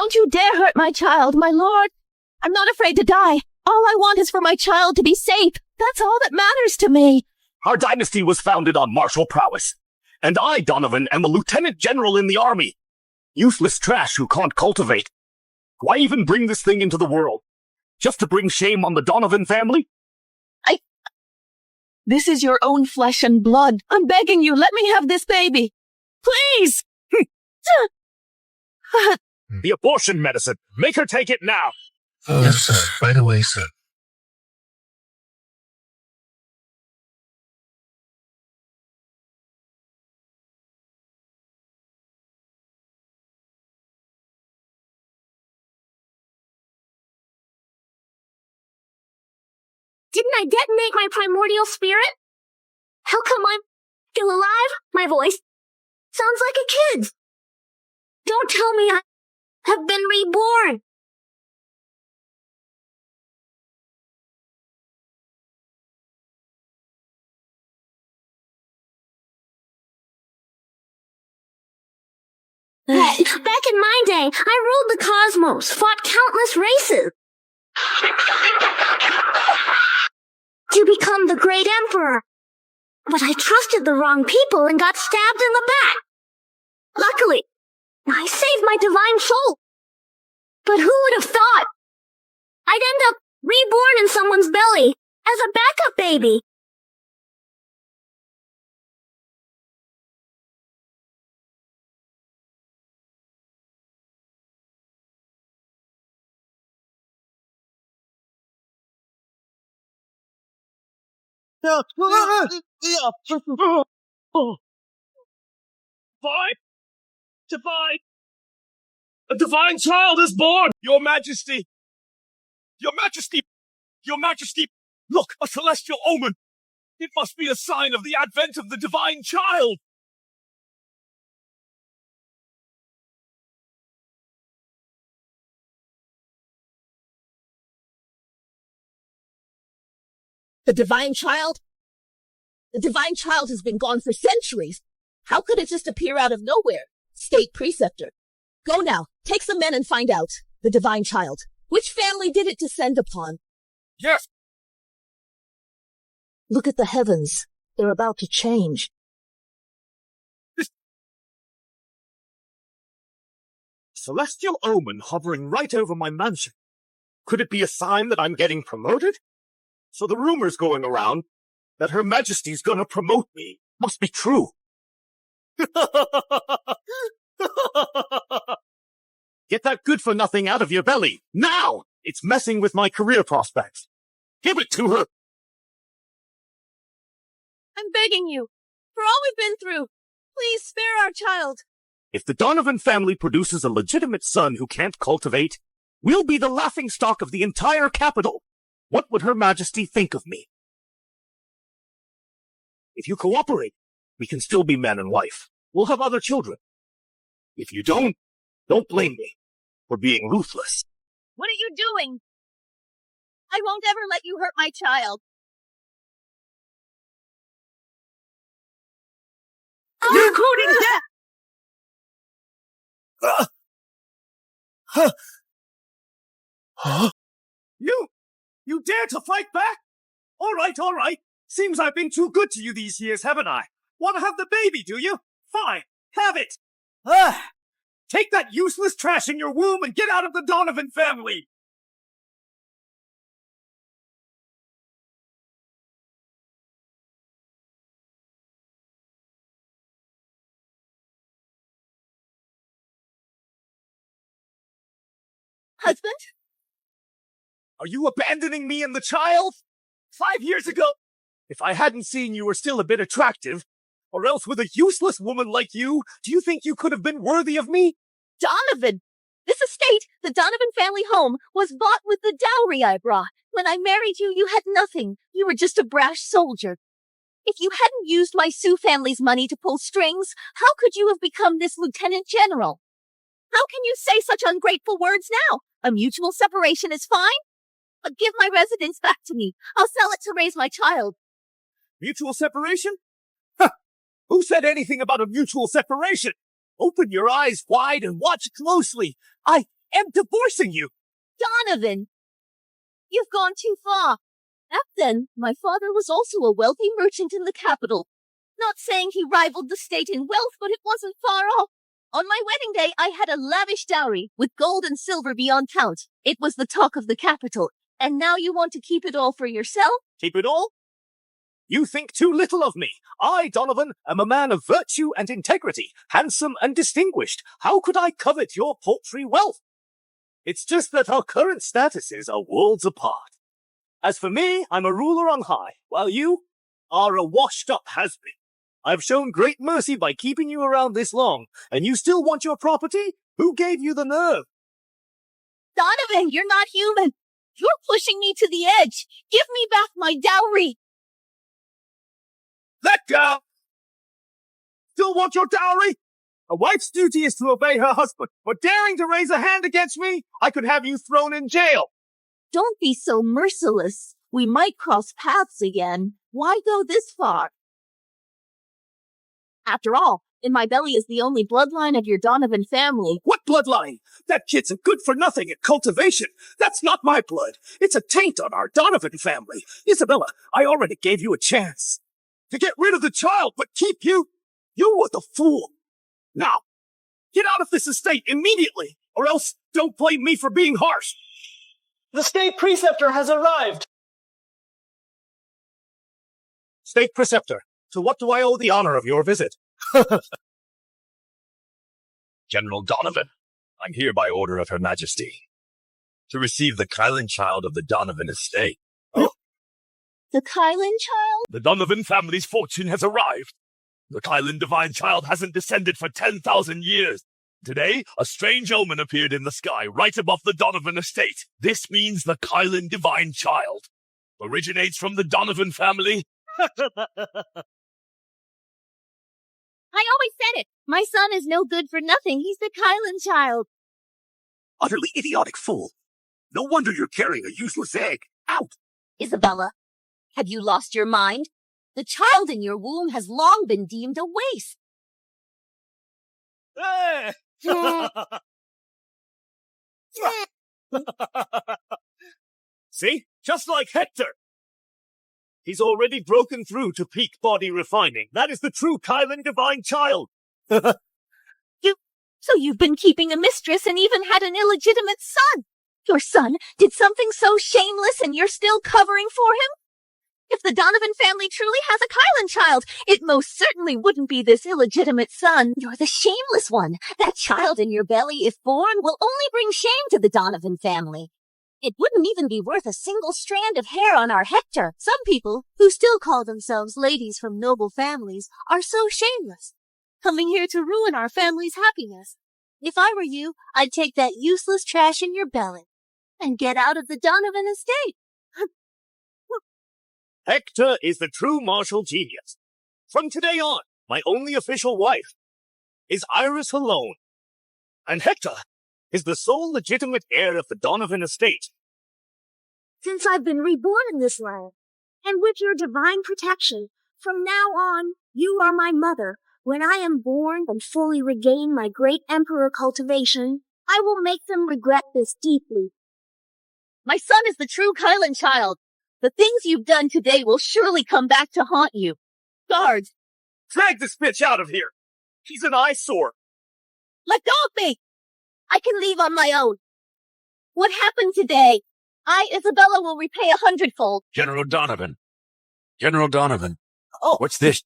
Don't you dare hurt my child, my lord. I'm not afraid to die. All I want is for my child to be safe. That's all that matters to me. Our dynasty was founded on martial prowess. And I, Donovan, am a lieutenant general in the army. Useless trash who can't cultivate. Why even bring this thing into the world? Just to bring shame on the Donovan family? This is your own flesh and blood. I'm begging you, let me have this baby. Please! The abortion medicine. Make her take it now. Yes, sir. Right away, sir. Didn't I detonate my primordial spirit? How come I'm still alive? My voice sounds like a kid's. Don't tell me I have been reborn. Back in my day, I ruled the cosmos, fought countless races. To become the great emperor. But I trusted the wrong people and got stabbed in the back. Luckily, I saved my divine soul. But who would have thought? I'd end up reborn in someone's belly as a backup baby. Divine! A divine child is born! Your Majesty! Your Majesty! Your Majesty! Look, a celestial omen! It must be a sign of the advent of the divine child! The divine child? The divine child has been gone for centuries. How could it just appear out of nowhere? State preceptor. Go now, take some men and find out. The divine child. Which family did it descend upon? Yes! Look at the heavens. They're about to change. Celestial omen hovering right over my mansion. Could it be a sign that I'm getting promoted? So the rumors going around that Her Majesty's gonna promote me must be true. Get that good-for-nothing out of your belly, now! It's messing with my career prospects. Give it to her! I'm begging you. For all we've been through, please spare our child. If the Donovan family produces a legitimate son who can't cultivate, we'll be the laughingstock of the entire capital. What would Her Majesty think of me? If you cooperate, we can still be man and wife. We'll have other children. If you don't blame me for being ruthless. What are you doing? I won't ever let you hurt my child. You're including death! Huh? You dare to fight back? All right. Seems I've been too good to you these years, haven't I? Want to have the baby, do you? Fine, have it. Take that useless trash in your womb and get out of the Donovan family. Husband? Are you abandoning me and the child? 5 years ago, if I hadn't seen you were still a bit attractive, or else with a useless woman like you, do you think you could have been worthy of me? Donovan! This estate, the Donovan family home, was bought with the dowry I brought. When I married you, you had nothing. You were just a brash soldier. If you hadn't used my Sioux family's money to pull strings, how could you have become this lieutenant general? How can you say such ungrateful words now? A mutual separation is fine? But give my residence back to me. I'll sell it to raise my child. Mutual separation? Who said anything about a mutual separation? Open your eyes wide and watch closely. am divorcing you. Donovan, you've gone too far. Back then, my father was also a wealthy merchant in the capital. Not saying he rivaled the state in wealth, but it wasn't far off. On my wedding day, I had a lavish dowry with gold and silver beyond count. It was the talk of the capital. And now you want to keep it all for yourself? Keep it all? You think too little of me. I, Donovan, am a man of virtue and integrity, handsome and distinguished. How could I covet your paltry wealth? It's just that our current statuses are worlds apart. As for me, I'm a ruler on high, while you are a washed-up has-been. I've shown great mercy by keeping you around this long, and you still want your property? Who gave you the nerve? Donovan, you're not human. You're pushing me to the edge. Give me back my dowry. Let go! Still want your dowry? A wife's duty is to obey her husband, but daring to raise a hand against me, I could have you thrown in jail. Don't be so merciless. We might cross paths again. Why go this far? After all, in my belly is the only bloodline of your Donovan family. What bloodline? That kid's a good-for-nothing at cultivation. That's not my blood. It's a taint on our Donovan family. Isabella, I already gave you a chance to get rid of the child, but keep you. You were the fool. Now, get out of this estate immediately, or else don't blame me for being harsh. The state preceptor has arrived. State preceptor, to what do I owe the honor of your visit? General Donovan, I'm here by order of Her Majesty to receive the Kylan child of the Donovan estate. The Kylan child? The Donovan family's fortune has arrived. The Kylan divine child hasn't descended for 10,000 years. Today, a strange omen appeared in the sky right above the Donovan estate. This means the Kylan divine child originates from the Donovan family. I always said it. My son is no good for nothing. He's the Kylan child. Utterly idiotic fool. No wonder you're carrying a useless egg. Out! Isabella, have you lost your mind? The child in your womb has long been deemed a waste. See? Just like Hector. He's already broken through to peak body refining. That is the true Kylan divine child. So you've been keeping a mistress and even had an illegitimate son. Your son did something so shameless and you're still covering for him? If the Donovan family truly has a Kylan child, it most certainly wouldn't be this illegitimate son. You're the shameless one. That child in your belly, if born, will only bring shame to the Donovan family. It wouldn't even be worth a single strand of hair on our Hector. Some people, who still call themselves ladies from noble families, are so shameless, coming here to ruin our family's happiness. If I were you, I'd take that useless trash in your belly and get out of the Donovan estate. Hector is the true martial genius. From today on, my only official wife is Iris alone. And Hector is the sole legitimate heir of the Donovan estate. Since I've been reborn in this land, and with your divine protection, from now on, you are my mother. When I am born and fully regain my great emperor cultivation, I will make them regret this deeply. My son is the true Kylan child. The things you've done today will surely come back to haunt you. Guards, Drag this bitch out of here. He's an eyesore. let go of me. I can leave on my own. What happened today? I, Isabella, will repay 100-fold. General Donovan. General Donovan. Oh. What's this?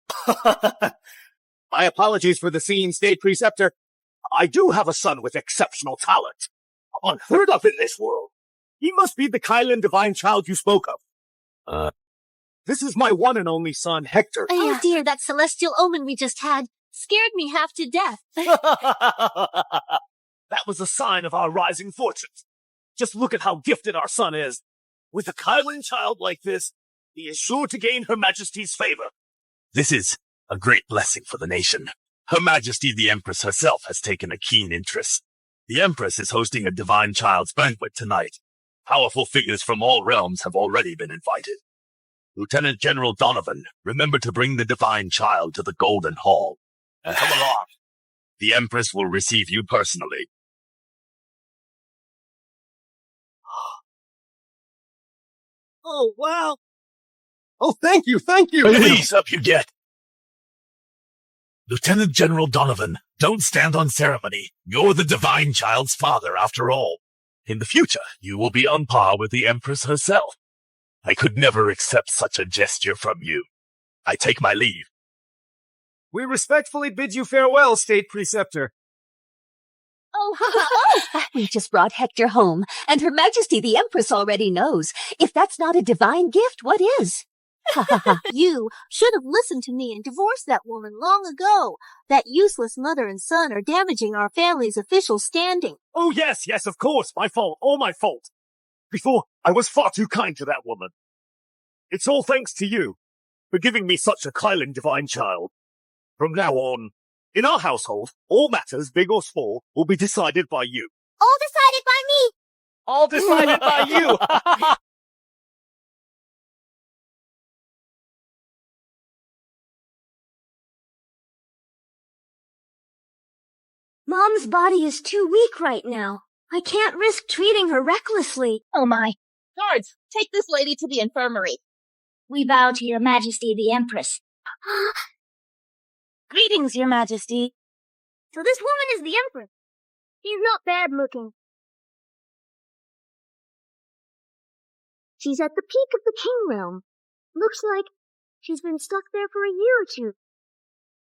My apologies for the scene, State Preceptor. I do have a son with exceptional talent. Unheard of in this world. He must be the Kylan divine child you spoke of. This is my one and only son, Hector. Oh dear, that celestial omen we just had scared me half to death. That was a sign of our rising fortunes. Just look at how gifted our son is. With a Kylan child like this, he is sure to gain Her Majesty's favor. This is a great blessing for the nation. Her Majesty the Empress herself has taken a keen interest. The Empress is hosting a divine child's banquet tonight. Powerful figures from all realms have already been invited. Lieutenant General Donovan, remember to bring the divine child to the Golden Hall. And come along. The Empress will receive you personally. Oh, wow. Oh, thank you. Please, up you get. Lieutenant General Donovan, don't stand on ceremony. You're the Divine Child's father, after all. In the future, you will be on par with the Empress herself. I could never accept such a gesture from you. I take my leave. We respectfully bid you farewell, State Preceptor. Oh, we just brought Hector home, and Her Majesty the Empress already knows. If that's not a divine gift, what is? You should have listened to me and divorced that woman long ago. That useless mother and son are damaging our family's official standing. Oh, yes, of course. My fault. All my fault. Before, I was far too kind to that woman. It's all thanks to you for giving me such a Kylan divine child. From now on, in our household, all matters, big or small, will be decided by you. All decided by me. All decided by you. Mom's body is too weak right now. I can't risk treating her recklessly. Oh my. Guards, take this lady to the infirmary. We bow to Your Majesty the Empress. Greetings, Your Majesty. So this woman is the Empress. She's not bad looking. She's at the peak of the King Realm. Looks like she's been stuck there for a year or two.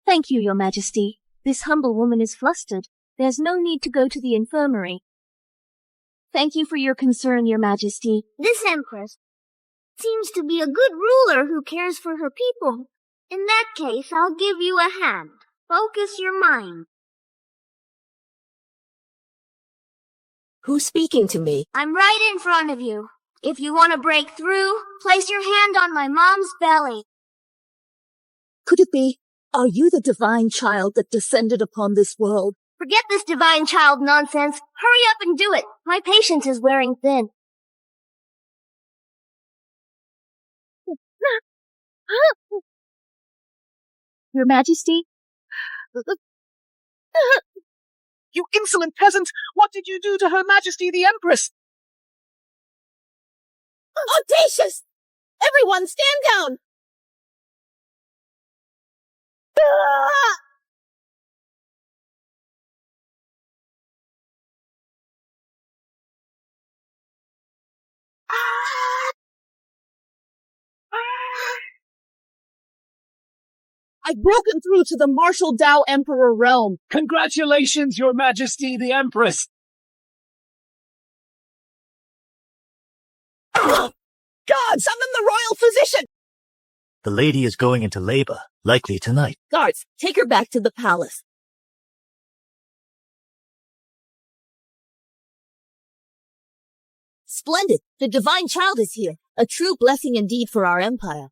Thank you, Your Majesty. This humble woman is flustered. There's no need to go to the infirmary. Thank you for your concern, Your Majesty. This Empress seems to be a good ruler who cares for her people. In that case, I'll give you a hand. Focus your mind. Who's speaking to me? I'm right in front of you. If you want to break through, place your hand on my mom's belly. Could it be? Are you the divine child that descended upon this world? Forget this divine child nonsense. Hurry up and do it. My patience is wearing thin. Your Majesty? You insolent peasant! What did you do to Her Majesty the Empress? Audacious! Everyone stand down! I've broken through to the Martial Dao Emperor realm. Congratulations, Your Majesty the Empress! God, summon the royal physician! The lady is going into labor, likely tonight. Guards, take her back to the palace. Splendid! The divine child is here. A true blessing indeed for our empire.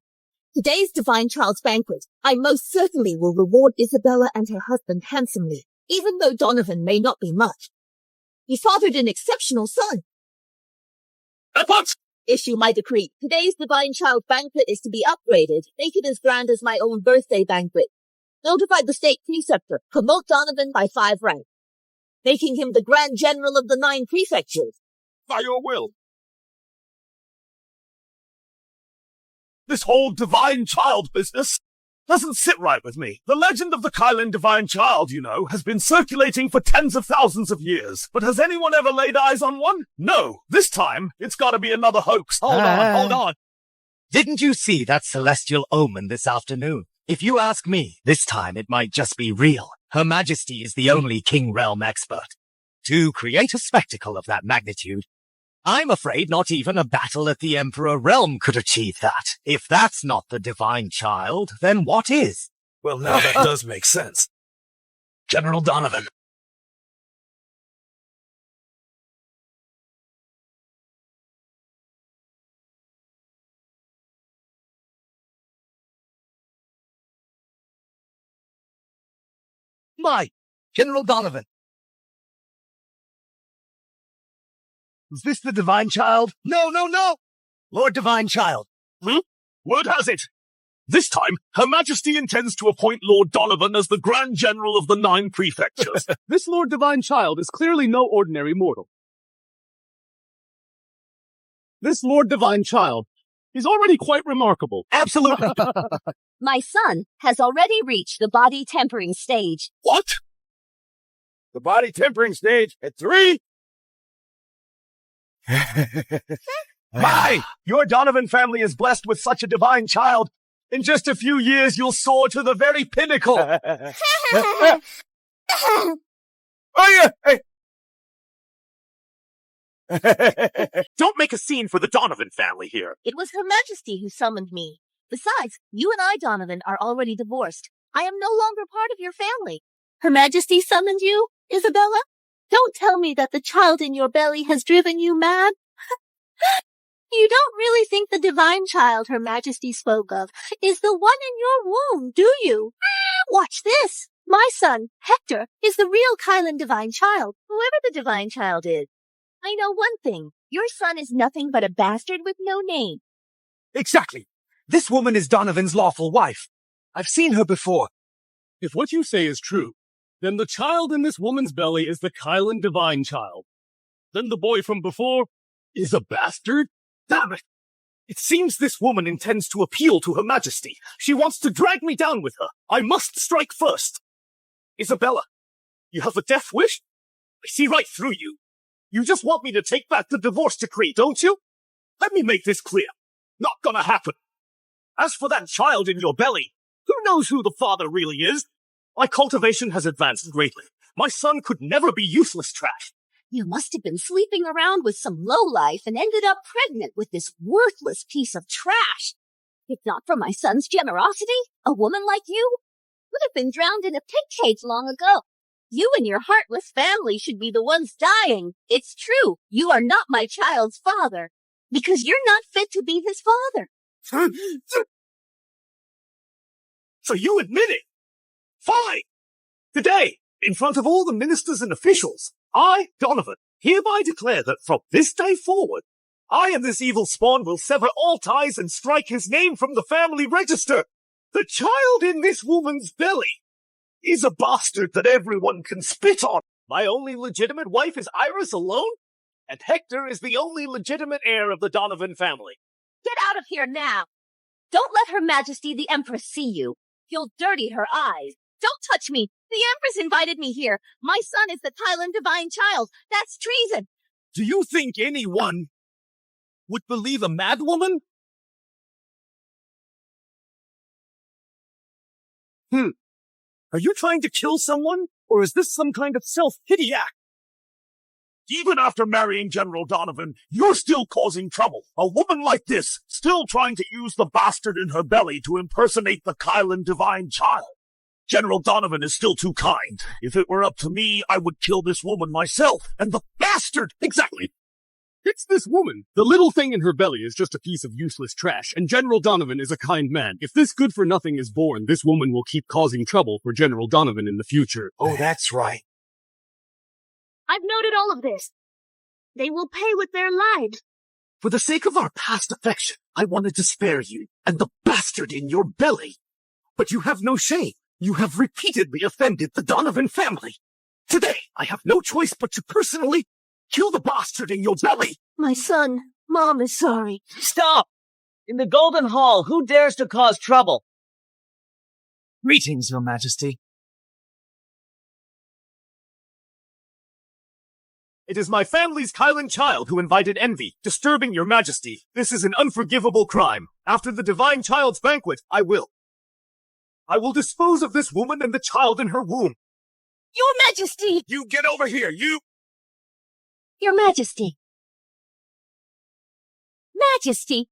Today's divine child's banquet, I most certainly will reward Isabella and her husband handsomely, even though Donovan may not be much. He fathered an exceptional son. What? Issue my decree. Today's divine child banquet is to be upgraded. Make it as grand as my own birthday banquet. Notify the state preceptor. Promote Donovan by 5 ranks, making him the Grand General of the 9 prefectures. By your will. This whole divine child business doesn't sit right with me. The legend of the Kylan divine child, you know, has been circulating for tens of thousands of years. But has anyone ever laid eyes on one? No. This time, it's gotta be another hoax. Hold on. Didn't you see that celestial omen this afternoon? If you ask me, this time it might just be real. Her Majesty is the only King Realm expert. To create a spectacle of that magnitude, I'm afraid not even a battle at the Emperor Realm could achieve that. If that's not the divine child, then what is? Well, now that does make sense. General Donovan. My, General Donovan. Is this the divine child? No! Lord Divine Child. Word has it. This time, Her Majesty intends to appoint Lord Donovan as the Grand General of the 9 prefectures. This Lord Divine Child is clearly no ordinary mortal. This Lord Divine Child is already quite remarkable. Absolutely. My son has already reached the body tempering stage. What? The body tempering stage at 3? My! Your Donovan family is blessed with such a divine child. In just a few years, you'll soar to the very pinnacle. Oh, yeah. Don't make a scene for the Donovan family here. It was Her Majesty who summoned me. Besides, you and I, Donovan, are already divorced. I am no longer part of your family. Her Majesty summoned you, Isabella? Don't tell me that the child in your belly has driven you mad. You don't really think the divine child Her Majesty spoke of is the one in your womb, do you? Watch this. My son, Hector, is the real Kylan divine child, whoever the divine child is. I know one thing. Your son is nothing but a bastard with no name. Exactly. This woman is Donovan's lawful wife. I've seen her before. If what you say is true, then the child in this woman's belly is the Kylan divine child. Then the boy from before is a bastard? Damn it! It seems this woman intends to appeal to Her Majesty. She wants to drag me down with her. I must strike first. Isabella, you have a death wish? I see right through you. You just want me to take back the divorce decree, don't you? Let me make this clear. Not gonna happen. As for that child in your belly, who knows who the father really is? My cultivation has advanced greatly. My son could never be useless trash. You must have been sleeping around with some lowlife and ended up pregnant with this worthless piece of trash. If not for my son's generosity, a woman like you would have been drowned in a pig cage long ago. You and your heartless family should be the ones dying. It's true. You are not my child's father, because you're not fit to be his father. So you admit it? Fine. Today, in front of all the ministers and officials, I, Donovan, hereby declare that from this day forward, I and this evil spawn will sever all ties and strike his name from the family register. The child in this woman's belly is a bastard that everyone can spit on. My only legitimate wife is Iris alone, and Hector is the only legitimate heir of the Donovan family. Get out of here now. Don't let Her Majesty the Empress see you. You'll dirty her eyes. Don't touch me. The Empress invited me here. My son is the Kylan divine child. That's treason. Do you think anyone would believe a madwoman? Are you trying to kill someone? Or is this some kind of self-pity act? Even after marrying General Donovan, you're still causing trouble. A woman like this, still trying to use the bastard in her belly to impersonate the Kylan divine child. General Donovan is still too kind. If it were up to me, I would kill this woman myself. And the bastard! Exactly. It's this woman. The little thing in her belly is just a piece of useless trash, and General Donovan is a kind man. If this good-for-nothing is born, this woman will keep causing trouble for General Donovan in the future. Oh, that's right. I've noted all of this. They will pay with their lives. For the sake of our past affection, I wanted to spare you, and the bastard in your belly. But you have no shame. You have repeatedly offended the Donovan family. Today, I have no choice but to personally kill the bastard in your belly. My son, Mom is sorry. Stop! In the Golden Hall, who dares to cause trouble? Greetings, Your Majesty. It is my family's Kylan child who invited envy, disturbing Your Majesty. This is an unforgivable crime. After the divine child's banquet, I will dispose of this woman and the child in her womb. Your Majesty! You get over here, you! Your Majesty! Majesty!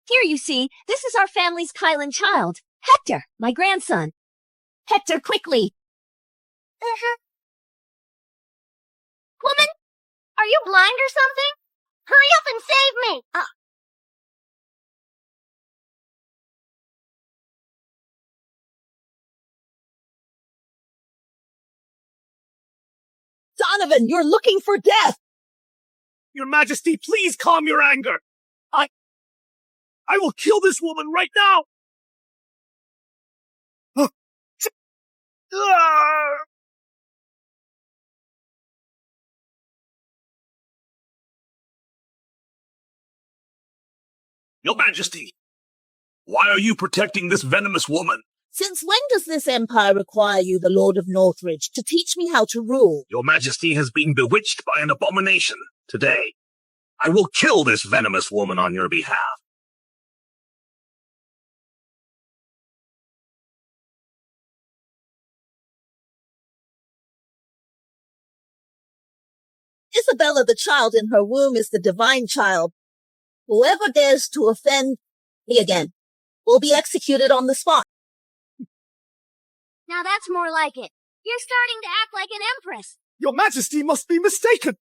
Here you see, this is our family's Kylan child, Hector, my grandson. Hector, quickly! Woman, are you blind or something? Hurry up and save me! Donovan, you're looking for death! Your Majesty, please calm your anger. I will kill this woman right now. Your Majesty, why are you protecting this venomous woman? Since when does this empire require you, the Lord of Northridge, to teach me how to rule? Your Majesty has been bewitched by an abomination. Today, I will kill this venomous woman on your behalf. Isabella, the child in her womb, is the divine child. Whoever dares to offend me again will be executed on the spot. Now that's more like it. You're starting to act like an empress. Your Majesty must be mistaken.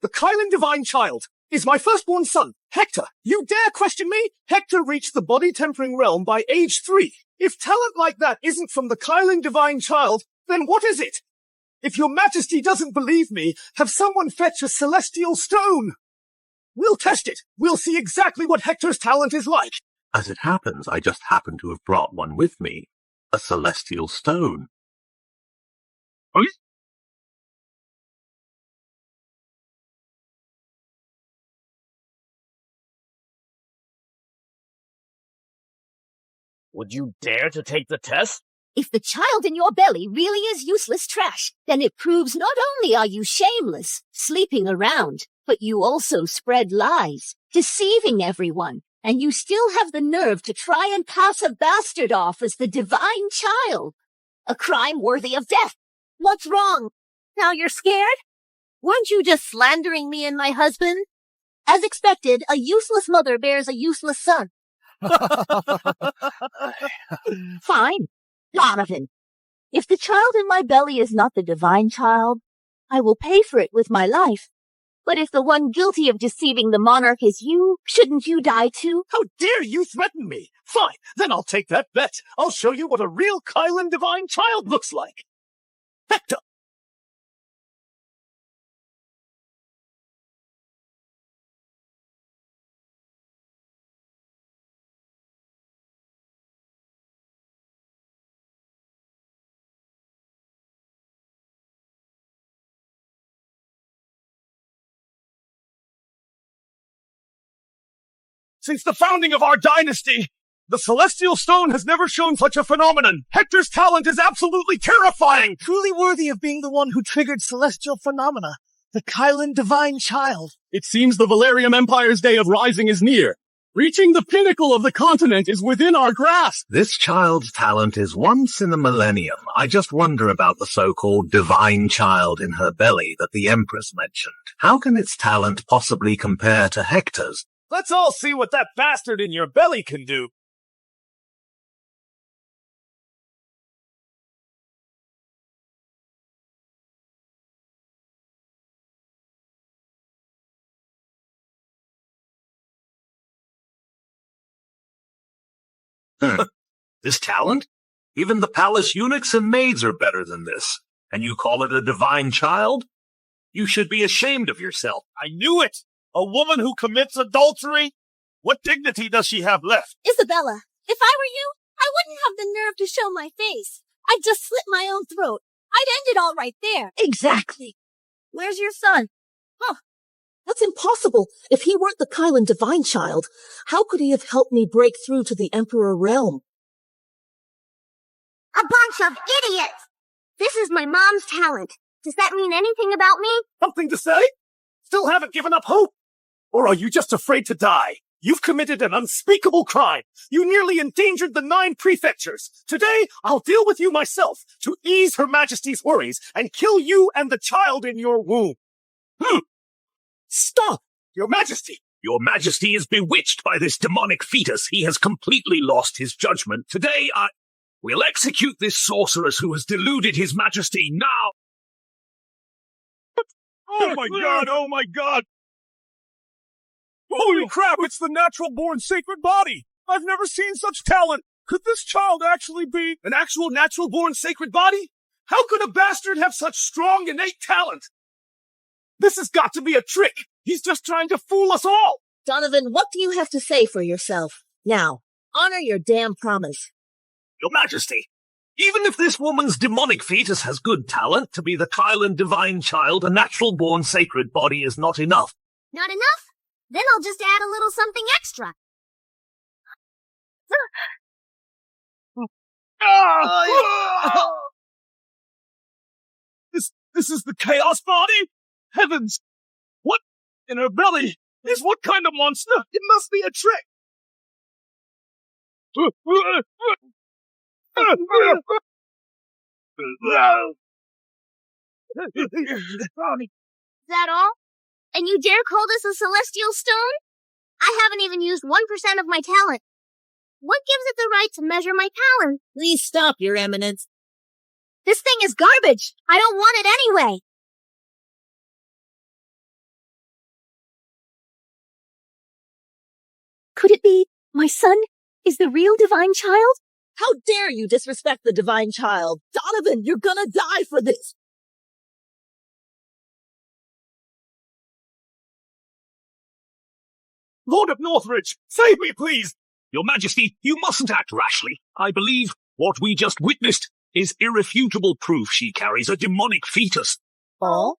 The Kylan divine child is my firstborn son, Hector. You dare question me? Hector reached the body-tempering realm by age 3. If talent like that isn't from the Kylan divine child, then what is it? If your Majesty doesn't believe me, have someone fetch a celestial stone. We'll test it. We'll see exactly what Hector's talent is like. As it happens, I just happen to have brought one with me. A celestial stone. Would you dare to take the test? If the child in your belly really is useless trash, then it proves not only are you shameless, sleeping around, but you also spread lies, deceiving everyone, and you still have the nerve to try and pass a bastard off as the divine child. A crime worthy of death. What's wrong? Now you're scared? Weren't you just slandering me and my husband? As expected, a useless mother bears a useless son. Fine. Donovan, if the child in my belly is not the divine child, I will pay for it with my life. But if the one guilty of deceiving the monarch is you, shouldn't you die too? How dare you threaten me? Fine, then I'll take that bet. I'll show you what a real Kylan divine child looks like. Hector! Since the founding of our dynasty, the Celestial Stone has never shown such a phenomenon. Hector's talent is absolutely terrifying. Truly worthy of being the one who triggered celestial phenomena. The Kylan divine child. It seems the Valerium Empire's day of rising is near. Reaching the pinnacle of the continent is within our grasp. This child's talent is once in a millennium. I just wonder about the so-called divine child in her belly that the Empress mentioned. How can its talent possibly compare to Hector's? Let's all see what that bastard in your belly can do. This talent? Even the palace eunuchs and maids are better than this. And you call it a divine child? You should be ashamed of yourself. I knew it! A woman who commits adultery? What dignity does she have left? Isabella, if I were you, I wouldn't have the nerve to show my face. I'd just slit my own throat. I'd end it all right there. Exactly. Where's your son? That's impossible. If he weren't the Kylan divine child, how could he have helped me break through to the Emperor realm? A bunch of idiots! This is my mom's talent. Does that mean anything about me? Something to say? Still haven't given up hope? Or are you just afraid to die? You've committed an unspeakable crime. You nearly endangered the 9 prefectures. Today, I'll deal with you myself to ease Her Majesty's worries and kill you and the child in your womb. Stop, Your Majesty! Your Majesty is bewitched by this demonic fetus. He has completely lost his judgment. Today, I will execute this sorceress who has deluded His Majesty now. Oh my god, oh my god! Holy crap, it's the natural-born sacred body! I've never seen such talent! Could this child actually be an actual natural-born sacred body? How could a bastard have such strong innate talent? This has got to be a trick! He's just trying to fool us all! Donovan, what do you have to say for yourself? Now, honor your damn promise. Your Majesty, even if this woman's demonic fetus has good talent to be the Kylan divine child, a natural-born sacred body is not enough. Not enough? Then I'll just add a little something extra. This is the Chaos Body? Heavens! What in her belly is what kind of monster? It must be a trick! Is that all? And you dare call this a celestial stone? I haven't even used 1% of my talent. What gives it the right to measure my talent? Please stop, Your Eminence. This thing is garbage. I don't want it anyway. Could it be my son is the real divine child? How dare you disrespect the divine child? Donovan, you're gonna die for this. Lord of Northridge, save me, please! Your Majesty, you mustn't act rashly. I believe what we just witnessed is irrefutable proof she carries a demonic fetus. Oh?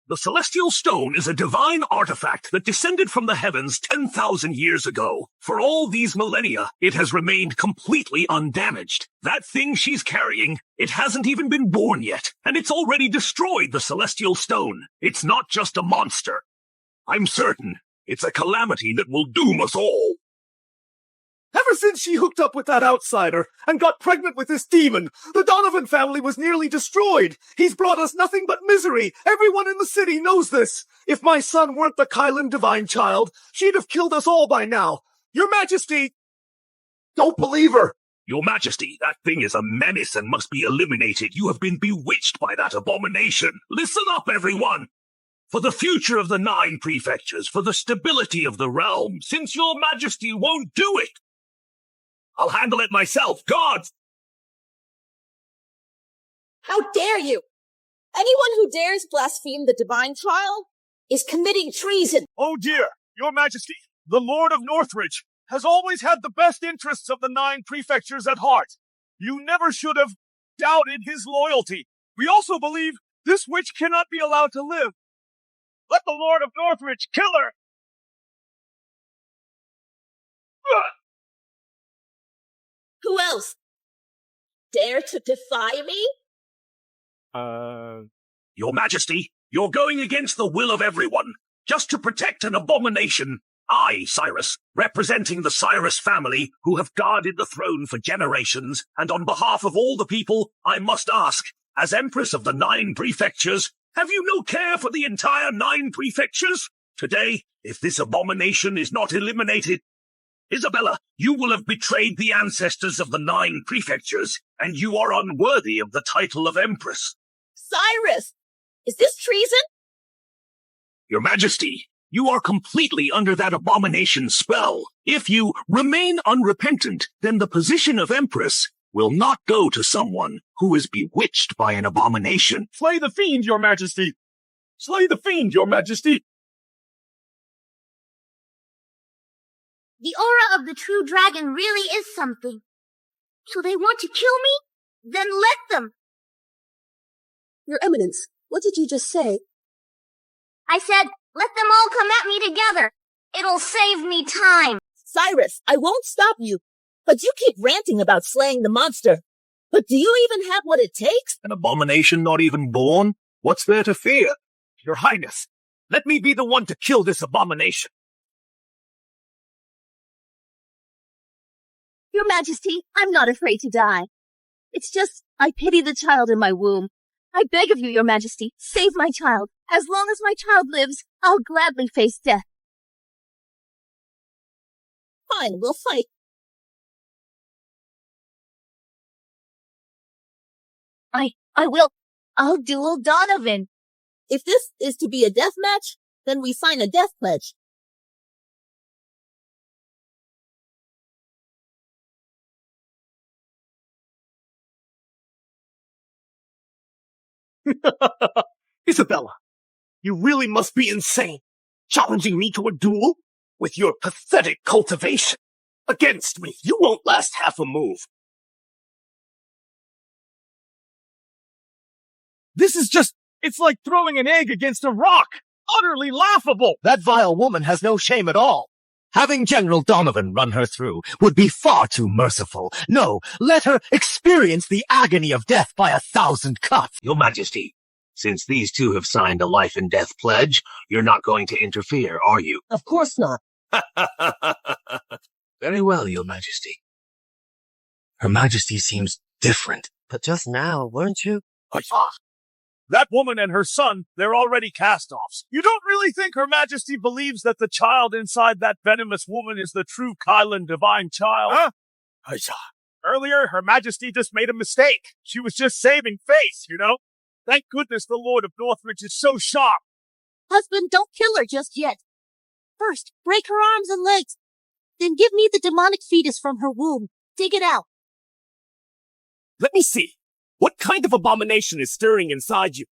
The Celestial Stone is a divine artifact that descended from the heavens 10,000 years ago. For all these millennia, it has remained completely undamaged. That thing she's carrying, it hasn't even been born yet, and it's already destroyed the Celestial Stone. It's not just a monster. I'm certain it's a calamity that will doom us all. Ever since she hooked up with that outsider and got pregnant with this demon, the Donovan family was nearly destroyed. He's brought us nothing but misery. Everyone in the city knows this. If my son weren't the Kylan divine child, she'd have killed us all by now. Your Majesty, don't believe her. Your Majesty, that thing is a menace and must be eliminated. You have been bewitched by that abomination. Listen up, everyone. For the future of the 9 prefectures, for the stability of the realm, since your Majesty won't do it, I'll handle it myself. Guards! How dare you? Anyone who dares blaspheme the divine child is committing treason. Oh dear, Your Majesty, the Lord of Northridge has always had the best interests of the 9 prefectures at heart. You never should have doubted his loyalty. We also believe this witch cannot be allowed to live. Let the Lord of Northridge kill her! Who else? Dare to defy me? Your Majesty, you're going against the will of everyone, just to protect an abomination. I, Cyrus, representing the Cyrus family who have guarded the throne for generations, and on behalf of all the people, I must ask, as Empress of the 9 prefectures, have you no care for the entire 9 prefectures? Today, if this abomination is not eliminated, Isabella, you will have betrayed the ancestors of the 9 prefectures, and you are unworthy of the title of Empress. Cyrus! Is this treason? Your Majesty, you are completely under that abomination's spell. If you remain unrepentant, then the position of Empress will not go to someone who is bewitched by an abomination. Slay the fiend, Your Majesty! Slay the fiend, Your Majesty! The aura of the true dragon really is something. So they want to kill me? Then let them! Your Eminence, what did you just say? I said, let them all come at me together. It'll save me time. Cyrus, I won't stop you, but you keep ranting about slaying the monster. But do you even have what it takes? An abomination not even born? What's there to fear? Your Highness, let me be the one to kill this abomination. Your Majesty, I'm not afraid to die. It's just, I pity the child in my womb. I beg of you, Your Majesty, save my child. As long as my child lives, I'll gladly face death. Fine, we'll fight. I'll duel Donovan. If this is to be a death match, then we sign a death pledge. Isabella, you really must be insane, challenging me to a duel with your pathetic cultivation. Against me, you won't last half a move. This is just, it's like throwing an egg against a rock. Utterly laughable. That vile woman has no shame at all. Having General Donovan run her through would be far too merciful. No, let her experience the agony of death by 1,000 cuts. Your Majesty, since these two have signed a life and death pledge, you're not going to interfere, are you? Of course not. Very well, Your Majesty. Her Majesty seems different. But just now, weren't you? That woman and her son, they're already cast-offs. You don't really think Her Majesty believes that the child inside that venomous woman is the true Kylan divine child? Huh? Earlier, Her Majesty just made a mistake. She was just saving face, you know? Thank goodness the Lord of Northridge is so sharp. Husband, don't kill her just yet. First, break her arms and legs. Then give me the demonic fetus from her womb. Dig it out. Let me see. What kind of abomination is stirring inside you?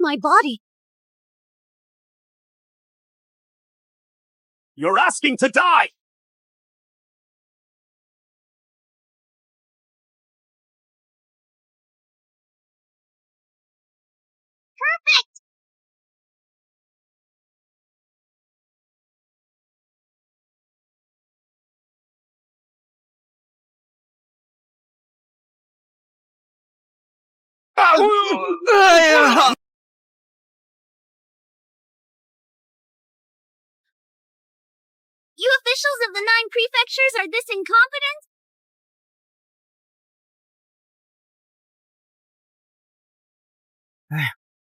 My body. You're asking to die! You officials of the 9 prefectures are this incompetent?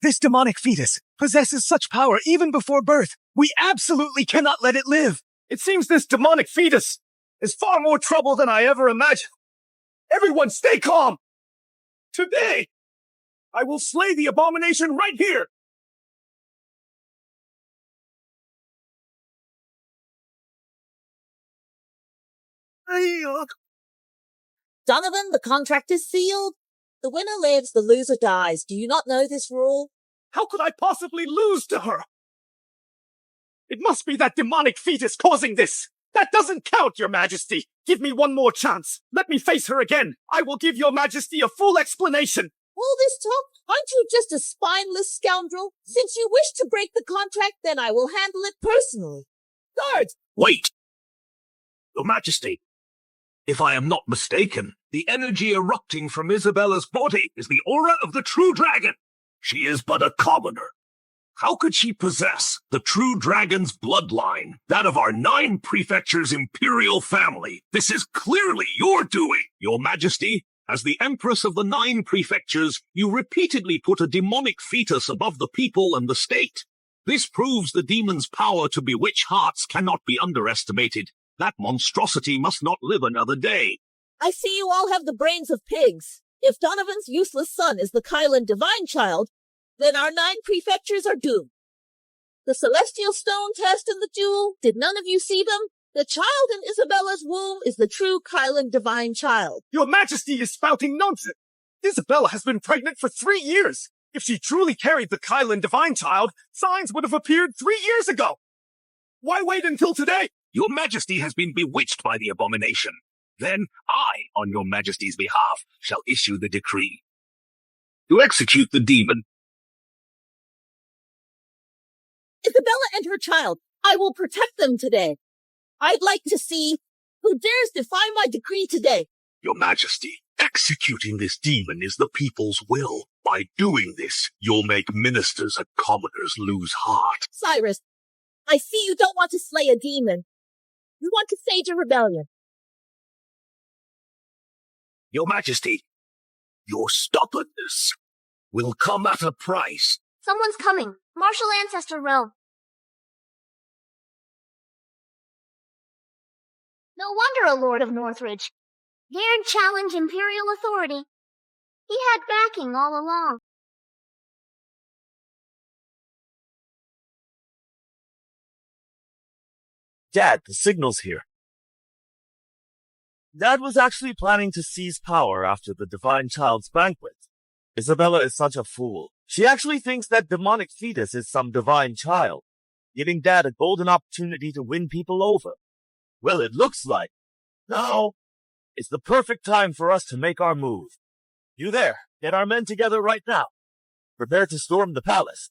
This demonic fetus possesses such power even before birth. We absolutely cannot let it live. It seems this demonic fetus is far more trouble than I ever imagined. Everyone stay calm! Today, I will slay the abomination right here! Donovan, the contract is sealed. The winner lives, the loser dies. Do you not know this rule? How could I possibly lose to her? It must be that demonic fetus causing this. That doesn't count, Your Majesty. Give me one more chance. Let me face her again. I will give Your Majesty a full explanation. All this talk? Aren't you just a spineless scoundrel? Since you wish to break the contract, then I will handle it personally. Guards! Wait! Your Majesty, if I am not mistaken, the energy erupting from Isabella's body is the aura of the true dragon. She is but a commoner. How could she possess the true dragon's bloodline, that of our 9 prefectures' imperial family? This is clearly your doing, Your Majesty. As the Empress of the 9 prefectures, you repeatedly put a demonic fetus above the people and the state. This proves the demon's power to bewitch hearts cannot be underestimated. That monstrosity must not live another day. I see you all have the brains of pigs. If Donovan's useless son is the Kylan divine child, then our 9 prefectures are doomed. The celestial stone test and the duel, did none of you see them? The child in Isabella's womb is the true Kylan divine child. Your Majesty is spouting nonsense. Isabella has been pregnant for 3 years. If she truly carried the Kylan divine child, signs would have appeared 3 years ago. Why wait until today? Your Majesty has been bewitched by the abomination. Then I, on Your Majesty's behalf, shall issue the decree. To execute the demon. Isabella and her child, I will protect them today. I'd like to see who dares defy my decree today. Your Majesty, executing this demon is the people's will. By doing this, you'll make ministers and commoners lose heart. Cyrus, I see you don't want to slay a demon. You want to stage a rebellion. Your Majesty, your stubbornness will come at a price. Someone's coming. Martial Ancestor Realm. No wonder a Lord of Northridge dared challenge Imperial authority. He had backing all along. Dad, the signal's here. Dad was actually planning to seize power after the Divine Child's banquet. Isabella is such a fool. She actually thinks that demonic fetus is some divine child, giving Dad a golden opportunity to win people over. Well, it looks like now is the perfect time for us to make our move. You there, get our men together right now. Prepare to storm the palace.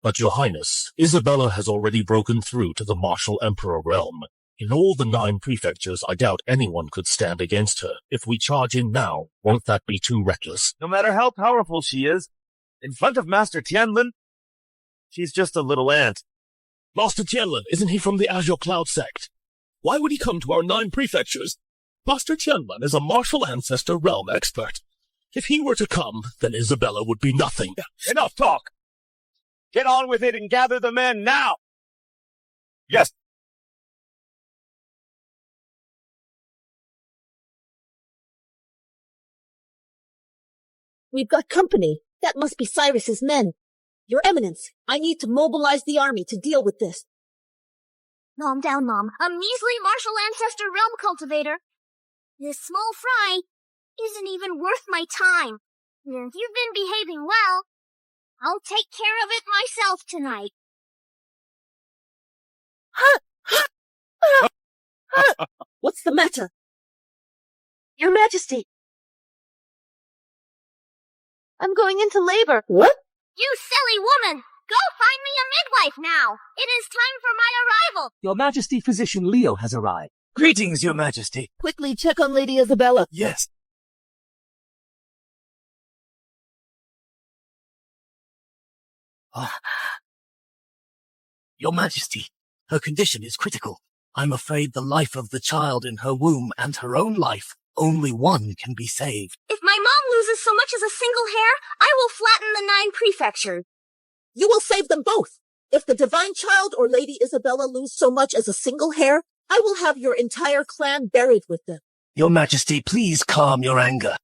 But Your Highness, Isabella has already broken through to the martial emperor realm. In all the 9 prefectures, I doubt anyone could stand against her. If we charge in now, won't that be too reckless? No matter how powerful she is, in front of Master Tianlin, she's just a little ant. Master Tianlin, isn't he from the Azure Cloud sect? Why would he come to our 9 prefectures? Master Tianlin is a martial ancestor realm expert. If he were to come, then Isabella would be nothing. Enough talk! Get on with it and gather the men now! Yes. We've got company. That must be Cyrus's men. Your Eminence, I need to mobilize the army to deal with this. Calm down, Mom. A measly martial ancestor realm cultivator. This small fry isn't even worth my time. If you've been behaving well, I'll take care of it myself tonight. What's the matter? Your Majesty. I'm going into labor. What? You silly woman! Go find me a midwife now! It is time for my arrival! Your Majesty, Physician Leo has arrived. Greetings, Your Majesty. Quickly check on Lady Isabella. Yes. Your Majesty, her condition is critical. I'm afraid the life of the child in her womb and her own life, only one can be saved. If my mom loses so much as a single hair, I will flatten the 9 prefectures. You will save them both. If the Divine Child or Lady Isabella lose so much as a single hair, I will have your entire clan buried with them. Your Majesty, please calm your anger.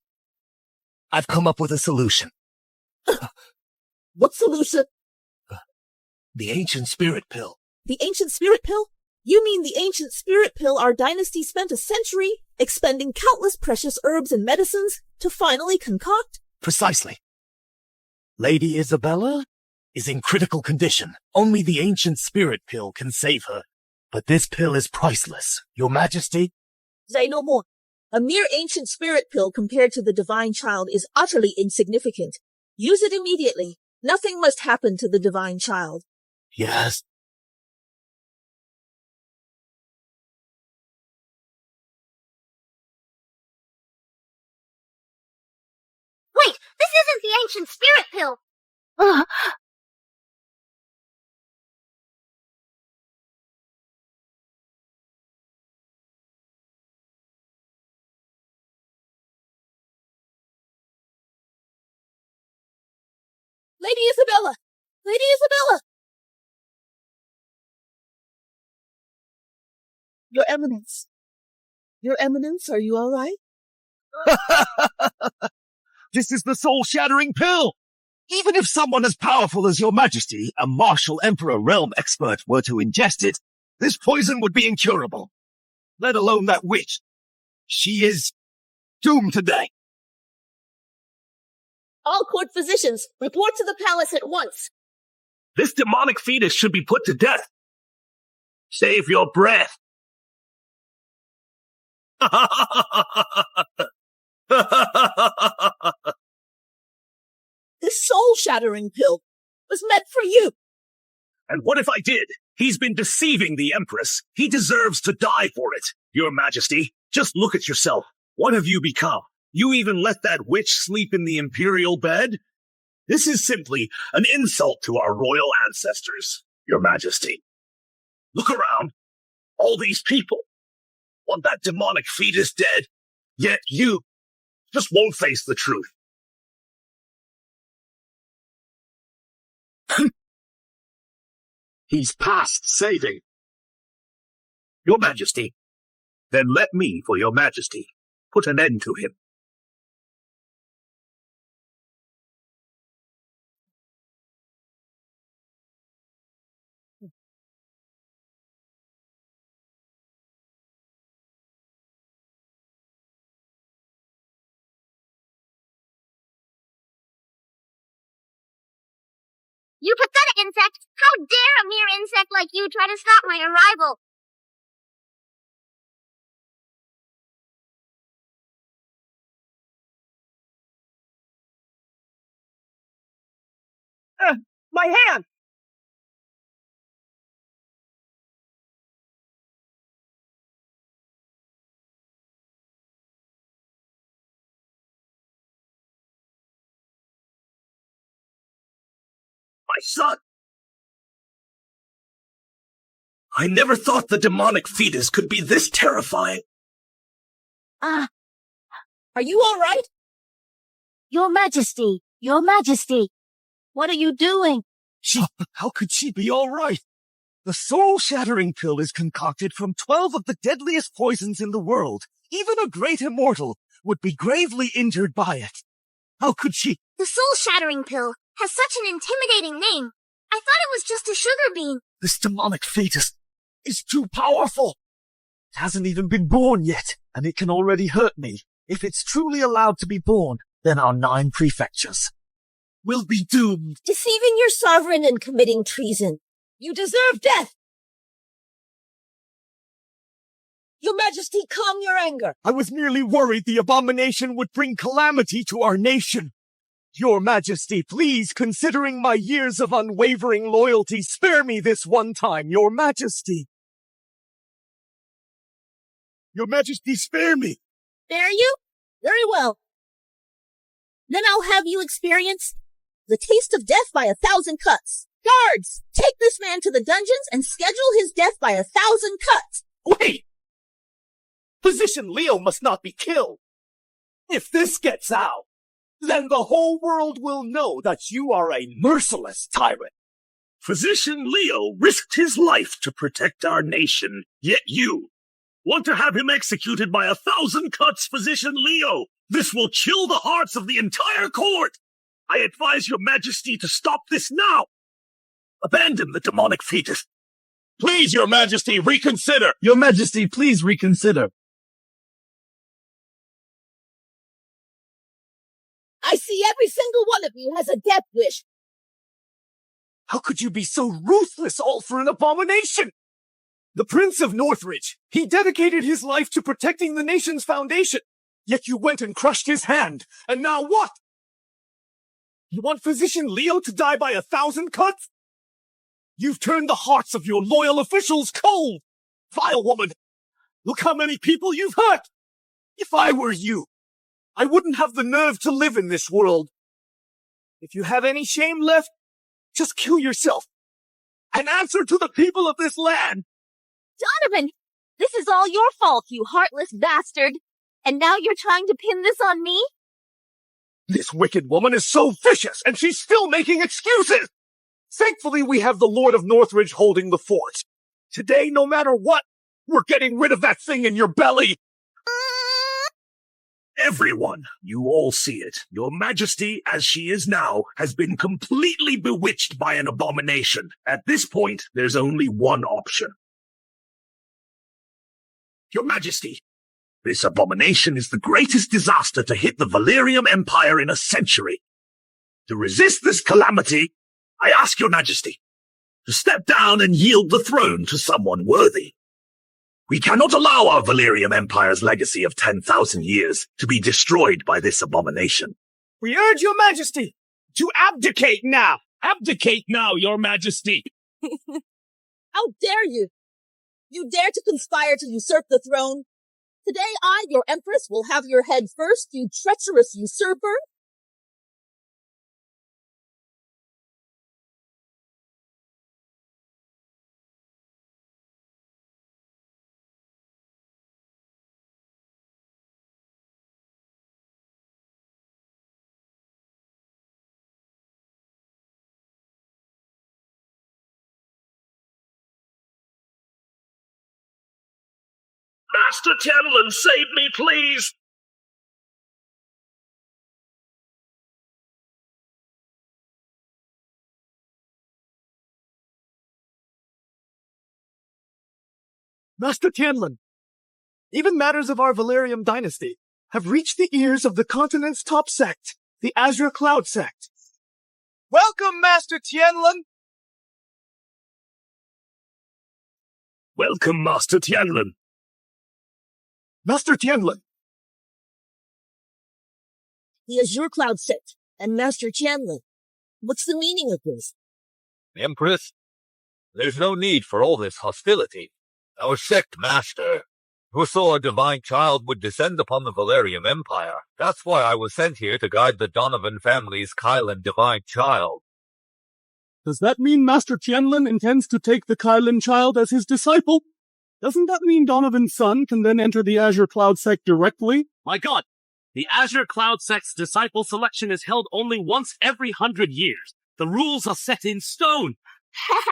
I've come up with a solution. What solution? The ancient spirit pill. The ancient spirit pill? You mean the ancient spirit pill our dynasty spent a century expending countless precious herbs and medicines to finally concoct? Precisely. Lady Isabella is in critical condition. Only the ancient spirit pill can save her. But this pill is priceless. Your Majesty? Say no more. A mere ancient spirit pill compared to the Divine Child is utterly insignificant. Use it immediately. Nothing must happen to the Divine Child. Yes. Wait, this isn't the ancient spirit pill! Lady Isabella! Lady Isabella! Your Eminence. Your Eminence, are you all right? This is the soul-shattering pill! Even if someone as powerful as Your Majesty, a martial emperor realm expert, were to ingest it, this poison would be incurable. Let alone that witch. She is doomed to die. All court physicians, report to the palace at once. This demonic fetus should be put to death. Save your breath. This soul-shattering pill was meant for you. And what if I did? He's been deceiving the Empress. He deserves to die for it. Your Majesty, just look at yourself. What have you become? You even let that witch sleep in the imperial bed? This is simply an insult to our royal ancestors, Your Majesty. Look around. All these people want that demonic fetus dead, yet you just won't face the truth. He's past saving. Your Majesty, then let me, for Your Majesty, put an end to him. You pathetic insect! How dare a mere insect like you try to stop my arrival? My hand! My son! I never thought the demonic fetus could be this terrifying. Are you all right? Your Majesty, Your Majesty, what are you doing? How could she be all right? The soul-shattering pill is concocted from 12 of the deadliest poisons in the world. Even a great immortal would be gravely injured by it. How could she? The soul-shattering pill has such an intimidating name. I thought it was just a sugar bean. This demonic fetus is too powerful. It hasn't even been born yet, and it can already hurt me. If it's truly allowed to be born, then our 9 prefectures will be doomed. Deceiving your sovereign and committing treason. You deserve death! Your Majesty, calm your anger. I was merely worried the abomination would bring calamity to our nation. Your Majesty, please, considering my years of unwavering loyalty, spare me this one time, Your Majesty. Your Majesty, spare me. Spare you? Very well. Then I'll have you experience the taste of death by 1,000 cuts. Guards, take this man to the dungeons and schedule his death by 1,000 cuts. Wait! Physician Leo must not be killed. If this gets out, then the whole world will know that you are a merciless tyrant. Physician Leo risked his life to protect our nation, yet you want to have him executed by 1,000 cuts, Physician Leo. This will chill the hearts of the entire court. I advise your Majesty to stop this now. Abandon the demonic fetus. Please, Your Majesty, reconsider. Your Majesty, please reconsider. I see every single one of you has a death wish. How could you be so ruthless, all for an abomination? The Prince of Northridge, he dedicated his life to protecting the nation's foundation. Yet you went and crushed his hand. And now what? You want Physician Leo to die by 1,000 cuts? You've turned the hearts of your loyal officials cold. Vile woman, look how many people you've hurt. If I were you, I wouldn't have the nerve to live in this world. If you have any shame left, just kill yourself and answer to the people of this land. Donovan, this is all your fault, you heartless bastard. And now you're trying to pin this on me? This wicked woman is so vicious, and she's still making excuses. Thankfully, we have the Lord of Northridge holding the fort. Today, no matter what, we're getting rid of that thing in your belly. Everyone, you all see it. Your Majesty, as she is now, has been completely bewitched by an abomination. At this point, there's only one option. Your Majesty, this abomination is the greatest disaster to hit the Valerium Empire in a century. To resist this calamity, I ask your Majesty to step down and yield the throne to someone worthy. We cannot allow our Valerium Empire's legacy of 10,000 years to be destroyed by this abomination. We urge your Majesty to abdicate now. Abdicate now, Your Majesty. How dare you? You dare to conspire to usurp the throne? Today I, your Empress, will have your head first, you treacherous usurper. Master Tenlin, save me, please! Master Tianlin, even matters of our Valerium dynasty have reached the ears of the continent's top sect, the Azure Cloud sect. Welcome, Master Tianlin! Welcome, Master Tianlin. Master Tianlin, The Azure Cloud sect and Master Tianlin. What's the meaning of this? Empress, there's no need for all this hostility. Our sect master, who saw a divine child would descend upon the Valerium Empire. That's why I was sent here to guide the Donovan family's Kylan divine child. does that mean Master Tianlin intends to take the Kylan child as his disciple? Doesn't that mean Donovan's son can then enter the Azure Cloud sect directly? My God, the Azure Cloud sect's disciple selection is held only once every 100 years. The rules are set in stone.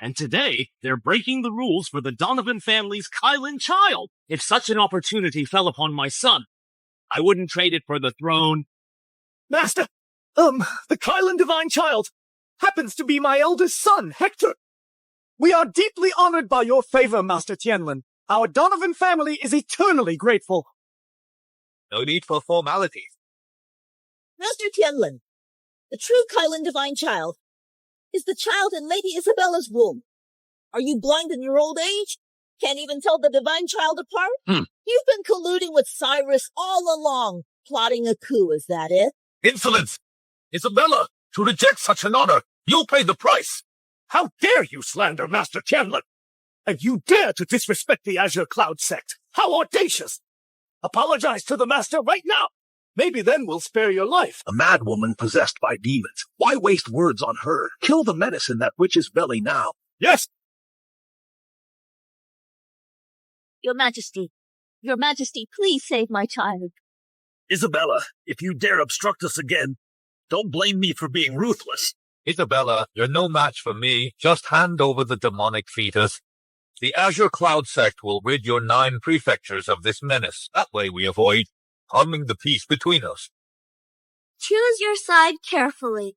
And today, they're breaking the rules for the Donovan family's Kylan child. If such an opportunity fell upon my son, I wouldn't trade it for the throne. Master, the Kylan divine child happens to be my eldest son, Hector. We are deeply honored by your favor, Master Tianlin. Our Donovan family is eternally grateful. No need for formalities. Master Tianlin, the true Kylan divine child, is the child in Lady Isabella's womb. Are you blind in your old age? Can't even tell the divine child apart? You've been colluding with Cyrus all along, plotting a coup, is that it? Insolence! Isabella, to reject such an honor, you'll pay the price. How dare you slander Master Tianlin? And you dare to disrespect the Azure Cloud sect? How audacious! Apologize to the Master right now. Maybe then we'll spare your life. A madwoman possessed by demons. Why waste words on her? Kill the menace in that witch's belly now. Yes! Your Majesty, please save my child. Isabella, if you dare obstruct us again, don't blame me for being ruthless. Isabella, you're no match for me. Just hand over the demonic fetus. The Azure Cloud sect will rid your 9 prefectures of this menace. That way we avoid harming the peace between us. Choose your side carefully.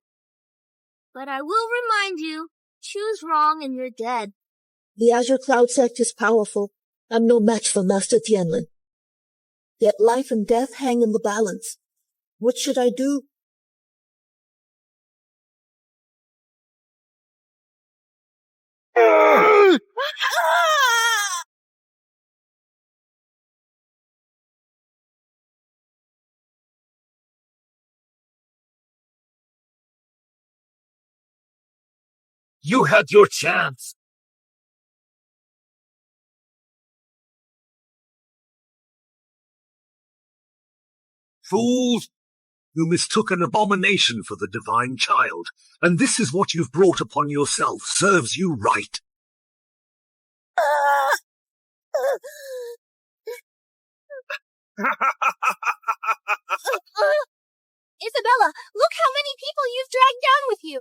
But I will remind you, choose wrong and you're dead. The Azure Cloud sect is powerful. I'm no match for Master Tianlin. Yet life and death hang in the balance. What should I do? You had your chance. Fools! You mistook an abomination for the divine child, and this is what you've brought upon yourself. Serves you right. Isabella, look how many people you've dragged down with you.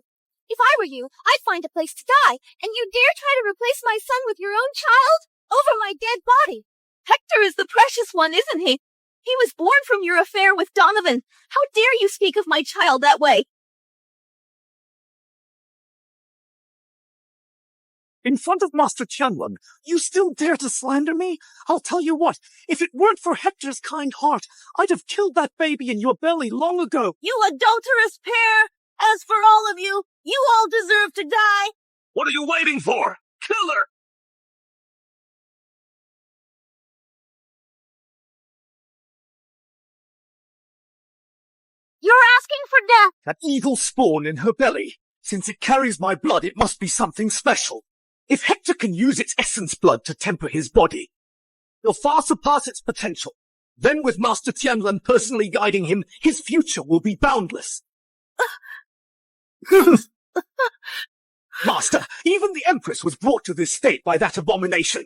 If I were you, I'd find a place to die, and you dare try to replace my son with your own child? Over my dead body. Hector is the precious one, isn't he? He was born from your affair with Donovan. How dare you speak of my child that way? In front of Master Tianlin, you still dare to slander me? I'll tell you what, if it weren't for Hector's kind heart, I'd have killed that baby in your belly long ago. You adulterous pair! As for all of you, you all deserve to die! What are you waiting for? Kill her! You're asking for death. That evil spawn in her belly. Since it carries my blood, it must be something special. If Hector can use its essence blood to temper his body, he'll far surpass its potential. Then with Master Tianlin personally guiding him, his future will be boundless. Master, even the Empress was brought to this state by that abomination.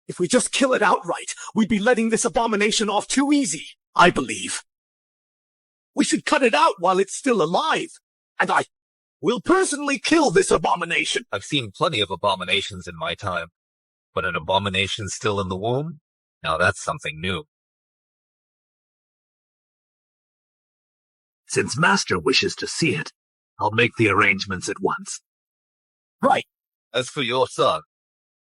If we just kill it outright, we'd be letting this abomination off too easy, I believe. We should cut it out while it's still alive. And I will personally kill this abomination. I've seen plenty of abominations in my time, but an abomination still in the womb? Now that's something new. Since Master wishes to see it, I'll make the arrangements at once. Right. As for your son,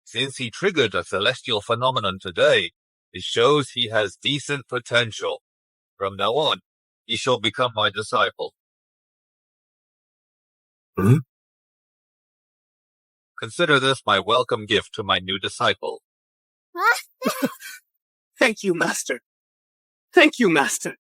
since he triggered a celestial phenomenon today, it shows he has decent potential. From now on, he shall become my disciple. Consider this my welcome gift to my new disciple. Thank you, Master. Thank you, Master.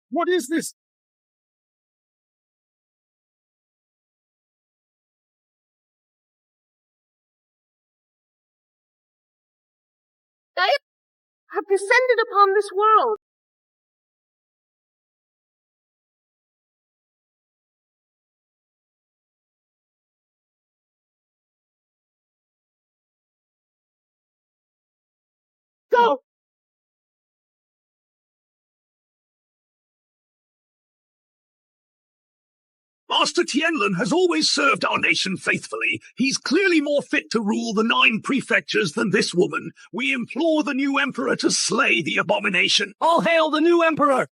What is this? I have descended upon this world. Go! Master Tianlin has always served our nation faithfully. He's clearly more fit to rule the 9 prefectures than this woman. We implore the new emperor to slay the abomination. All hail the new emperor!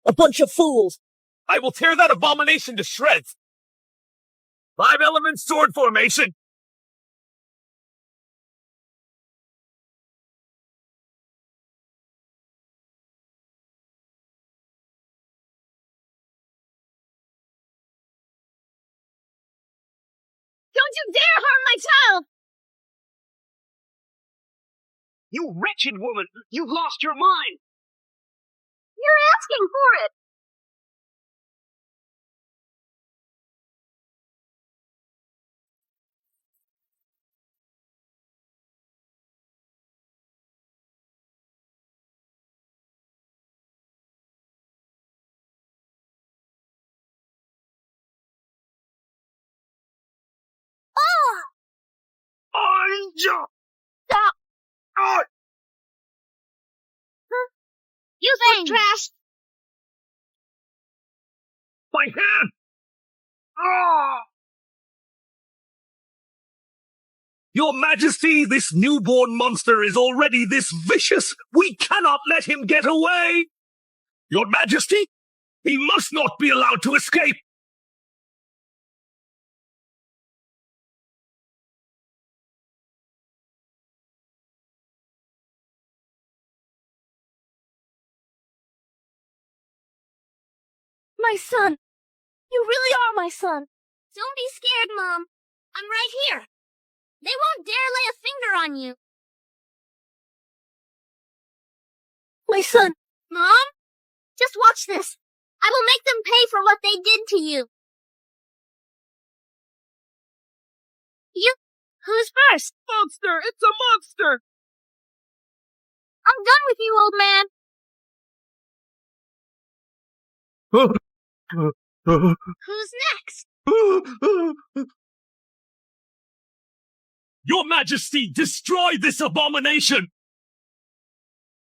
A bunch of fools! I will tear that abomination to shreds! 5-element sword formation! Don't you dare harm my child! You wretched woman! You've lost your mind! You're asking for it! Anja! Stop! Ah! You think trash! My hand! Ah! Your Majesty, this newborn monster is already this vicious. We cannot let him get away! Your Majesty, he must not be allowed to escape! My son! You really are my son! Don't be scared, Mom. I'm right here. They won't dare lay a finger on you. My son! Mom? Just watch this. I will make them pay for what they did to you. Who's first? Monster! It's a monster! I'm done with you, old man. Who's next? Your Majesty, destroy this abomination!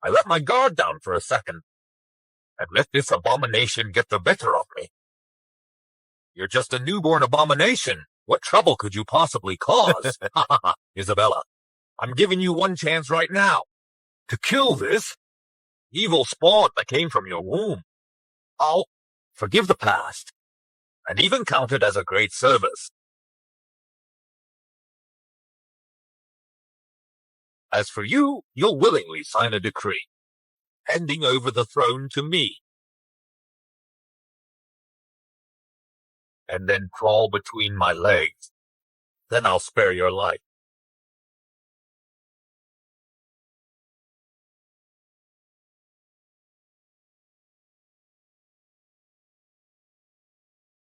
I let my guard down for a second, and let this abomination get the better of me. You're just a newborn abomination. What trouble could you possibly cause? Isabella, I'm giving you one chance right now to kill this evil spawn that came from your womb. I'll forgive the past, and even count it as a great service. As for you, you'll willingly sign a decree, handing over the throne to me, and then crawl between my legs. Then I'll spare your life.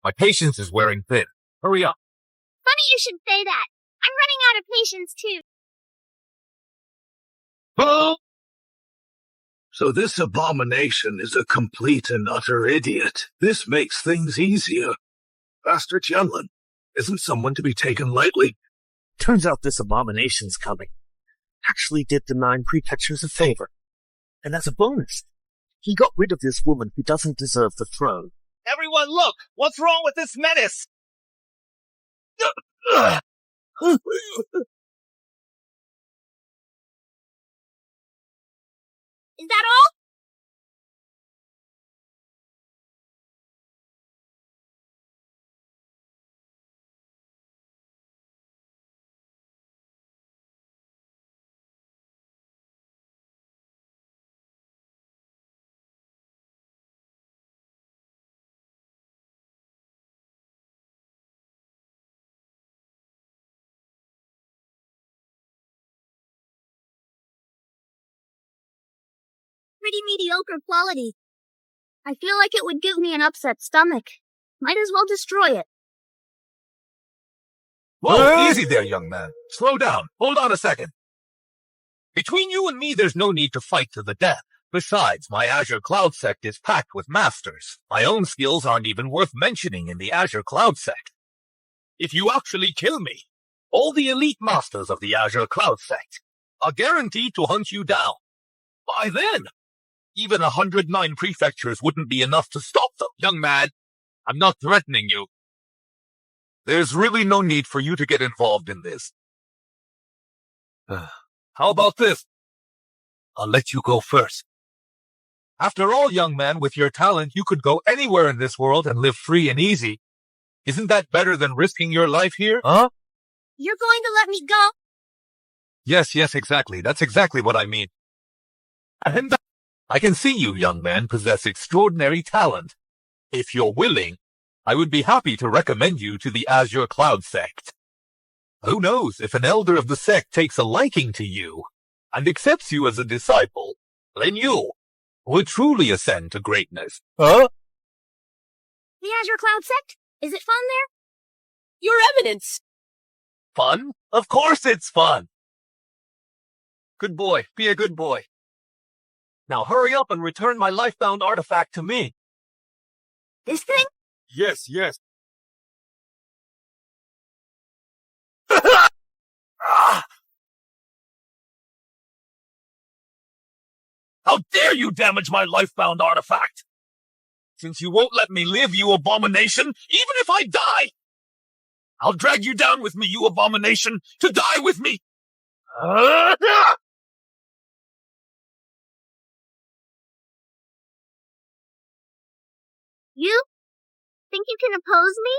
My patience is wearing thin. Hurry up. Funny you should say that. I'm running out of patience, too. Oh! So this abomination is a complete and utter idiot. This makes things easier. Master Tianlin, isn't someone to be taken lightly? Turns out this abomination's coming. Actually did the 9 prefectures a favor. And as a bonus, he got rid of this woman who doesn't deserve the throne. Everyone look! What's wrong with this menace? Is that all? Pretty mediocre quality. I feel like it would give me an upset stomach. Might as well destroy it. Whoa, easy there, young man. Slow down. Hold on a second. Between you and me, there's no need to fight to the death. Besides, my Azure Cloud Sect is packed with masters. My own skills aren't even worth mentioning in the Azure Cloud Sect. If you actually kill me, all the elite masters of the Azure Cloud Sect are guaranteed to hunt you down. By then, even 109 prefectures wouldn't be enough to stop them. Young man, I'm not threatening you. There's really no need for you to get involved in this. How about this? I'll let you go first. After all, young man, with your talent, you could go anywhere in this world and live free and easy. Isn't that better than risking your life here? Huh? You're going to let me go? Yes, exactly. That's exactly what I mean. And I can see you, young man, possess extraordinary talent. If you're willing, I would be happy to recommend you to the Azure Cloud Sect. Who knows, if an elder of the sect takes a liking to you and accepts you as a disciple, then you would truly ascend to greatness. Huh? The Azure Cloud Sect? Is it fun there? Your Eminence! Fun? Of course it's fun! Good boy, be a good boy. Now hurry up and return my life-bound artifact to me. This thing? Yes. How dare you damage my life-bound artifact? Since you won't let me live, you abomination, even if I die, I'll drag you down with me, you abomination, to die with me. You? Think you can oppose me?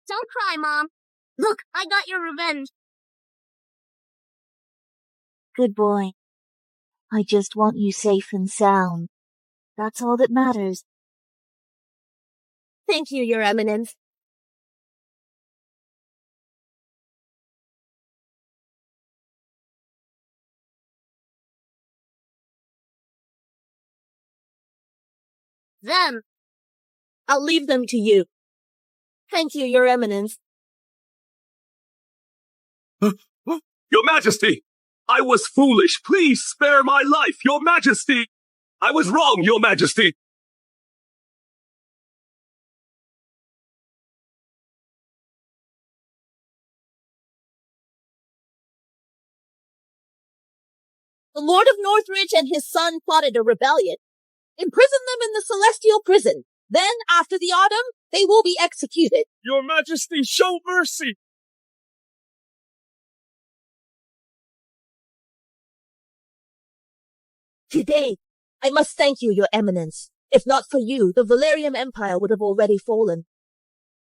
Don't cry, Mom. Look, I got your revenge. Good boy. I just want you safe and sound. That's all that matters. Thank you, Your Eminence. Them. I'll leave them to you. Thank you, Your Eminence. Your Majesty! I was foolish. Please spare my life, Your Majesty! I was wrong, Your Majesty! The Lord of Northridge and his son plotted a rebellion. Imprison them in the celestial prison. Then, after the autumn, they will be executed. Your Majesty, show mercy! Today, I must thank you, Your Eminence. If not for you, the Valerium Empire would have already fallen.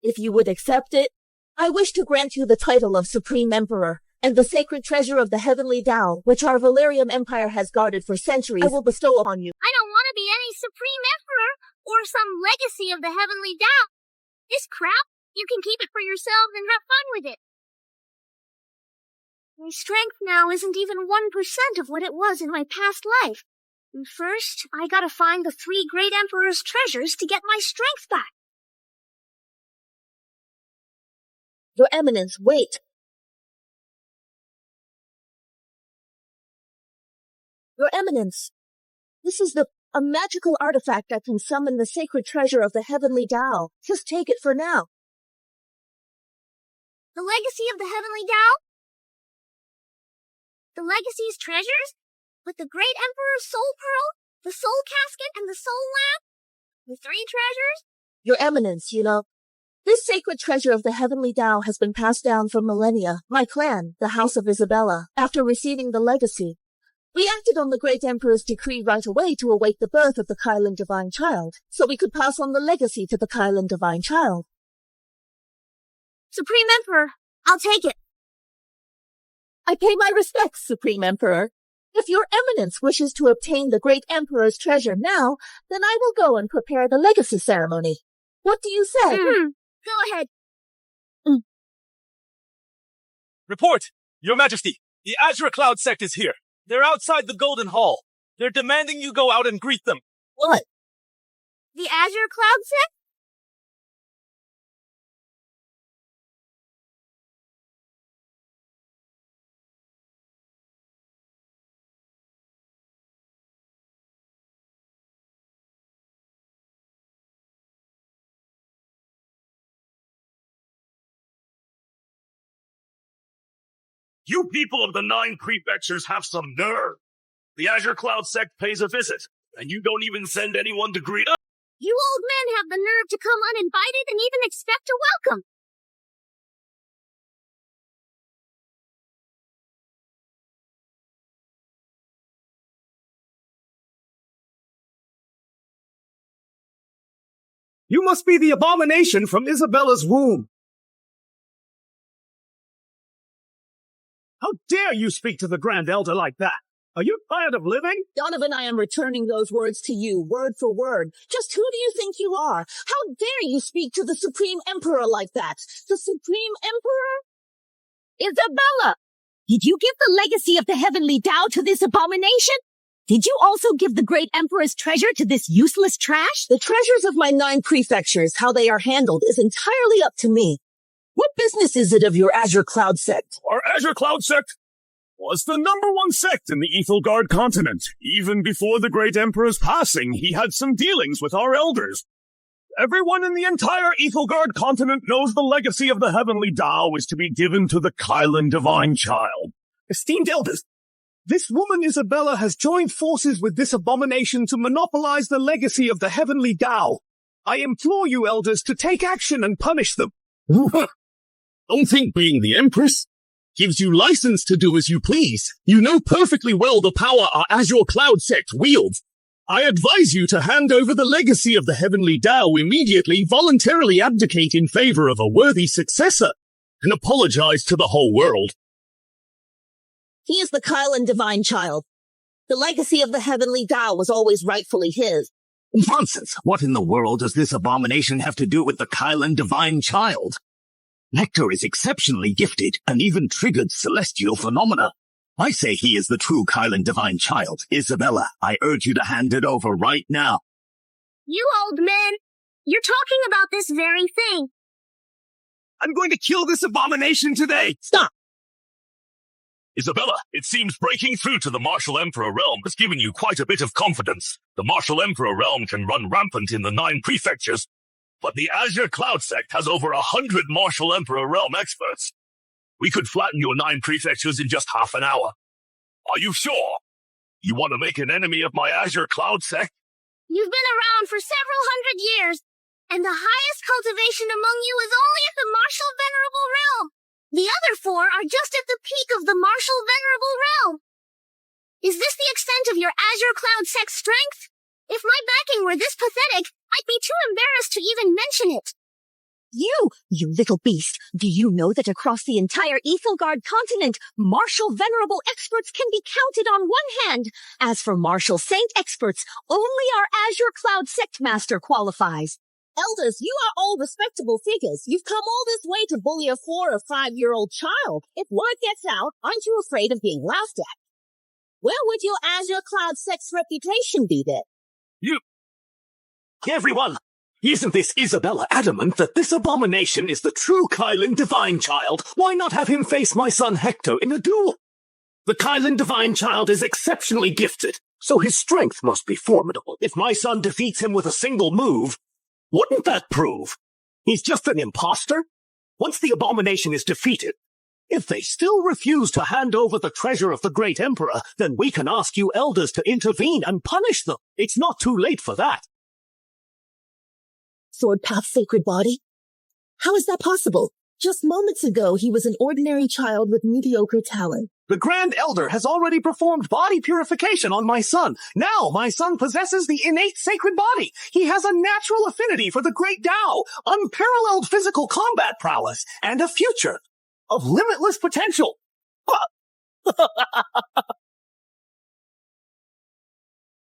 If you would accept it, I wish to grant you the title of Supreme Emperor and the sacred treasure of the Heavenly Tao, which our Valerium Empire has guarded for centuries. I will bestow upon you. I don't want to be any Supreme Emperor or some legacy of the Heavenly Tao. This crap, you can keep it for yourselves and have fun with it. My strength now isn't even 1% of what it was in my past life. And first, I gotta find the 3 great emperors' treasures to get my strength back. Your Eminence, wait. Your Eminence, this is a magical artifact that can summon the sacred treasure of the Heavenly Tao. Just take it for now. The legacy of the Heavenly Tao? The legacy's treasures? With the Great Emperor's soul pearl, the soul casket, and the soul lamp? The 3 treasures? Your Eminence, this sacred treasure of the Heavenly Tao has been passed down for millennia. My clan, the House of Isabella, after receiving the legacy, we acted on the Great Emperor's decree right away to await the birth of the Kylan Divine Child, so we could pass on the legacy to the Kylan Divine Child. Supreme Emperor, I'll take it. I pay my respects, Supreme Emperor. If your Eminence wishes to obtain the Great Emperor's treasure now, then I will go and prepare the legacy ceremony. What do you say? Go ahead. Report! Your Majesty, the Azure Cloud sect is here. They're outside the Golden Hall. They're demanding you go out and greet them. What? The Azure Cloud sect? You people of the 9 prefectures have some nerve. The Azure Cloud sect pays a visit, and you don't even send anyone to greet us. You old men have the nerve to come uninvited and even expect a welcome. You must be the abomination from Isabella's womb. How dare you speak to the Grand Elder like that? Are you tired of living? Donovan, I am returning those words to you, word for word. Just who do you think you are? How dare you speak to the Supreme Emperor like that? The Supreme Emperor? Isabella! Did you give the legacy of the Heavenly Tao to this abomination? Did you also give the Great Emperor's treasure to this useless trash? The treasures of my 9 prefectures, how they are handled, is entirely up to me. What business is it of your Azure Cloud sect? Our Azure Cloud sect was the #1 sect in the Ethelgard continent. Even before the Great Emperor's passing, he had some dealings with our elders. Everyone in the entire Ethelgard continent knows the legacy of the Heavenly Tao is to be given to the Kylan Divine Child. Esteemed elders, this woman Isabella has joined forces with this abomination to monopolize the legacy of the Heavenly Tao. I implore you, elders, to take action and punish them. Don't think being the Empress gives you license to do as you please. You know perfectly well the power our Azure Cloud sect wields. I advise you to hand over the legacy of the Heavenly Tao immediately, voluntarily abdicate in favor of a worthy successor, and apologize to the whole world. He is the Kylan Divine Child. The legacy of the Heavenly Tao was always rightfully his. Nonsense! What in the world does this abomination have to do with the Kylan Divine Child? Nectar is exceptionally gifted and even triggered celestial phenomena. I say he is the true Kylan Divine Child. Isabella, I urge you to hand it over right now. You old men, you're talking about this very thing. I'm going to kill this abomination today. Stop! Isabella, it seems breaking through to the Martial Emperor realm has given you quite a bit of confidence. The Martial Emperor realm can run rampant in the 9 prefectures, but the Azure Cloud sect has over 100 Martial Emperor realm experts. We could flatten your 9 prefectures in just half an hour. Are you sure? You want to make an enemy of my Azure Cloud sect? You've been around for several hundred years, and the highest cultivation among you is only at the Martial Venerable realm. The other 4 are just at the peak of the Martial Venerable realm. Is this the extent of your Azure Cloud sect strength? If my backing were this pathetic, I'd be too embarrassed to even mention it. You little beast, do you know that across the entire Ethelgard continent, martial venerable experts can be counted on one hand? As for martial saint experts, only our Azure Cloud sect master qualifies. Elders, you are all respectable figures. You've come all this way to bully a 4 or 5-year-old child. If word gets out, aren't you afraid of being laughed at? Where would your Azure Cloud sect's reputation be then? Everyone, isn't this Isabella adamant that this abomination is the true Kylan Divine Child? Why not have him face my son Hector in a duel? The Kylan Divine Child is exceptionally gifted, so his strength must be formidable. If my son defeats him with a single move, wouldn't that prove he's just an imposter? Once the abomination is defeated, if they still refuse to hand over the treasure of the great emperor, then we can ask you elders to intervene and punish them. It's not too late for that. Sword Path Sacred Body? How is that possible? Just moments ago, he was an ordinary child with mediocre talent. The Grand Elder has already performed body purification on my son. Now my son possesses the innate sacred body. He has a natural affinity for the great Tao, unparalleled physical combat prowess, and a future of limitless potential.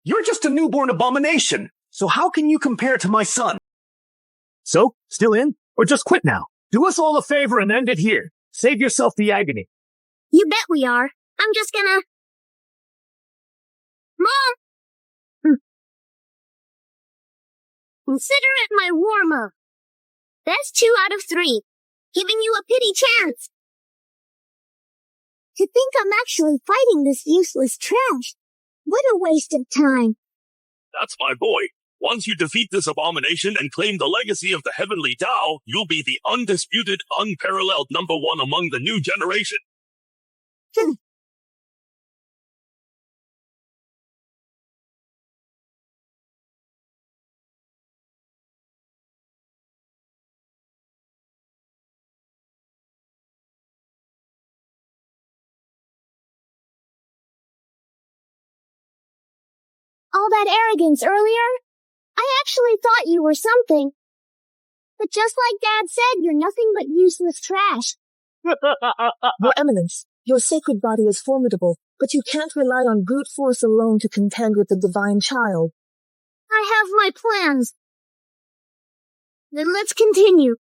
You're just a newborn abomination, so how can you compare to my son? So, still in? Or just quit now? Do us all a favor and end it here. Save yourself the agony. You bet we are. I'm just gonna... Mom! Consider it my warm-up. That's 2 out of 3. Giving you a pity chance. To think I'm actually fighting this useless trash. What a waste of time. That's my boy. Once you defeat this abomination and claim the legacy of the heavenly Tao, you'll be the undisputed, unparalleled #1 among the new generation. All that arrogance earlier? I actually thought you were something. But just like Dad said, you're nothing but useless trash. Your Eminence, your sacred body is formidable, but you can't rely on brute force alone to contend with the divine child. I have my plans. Then let's continue.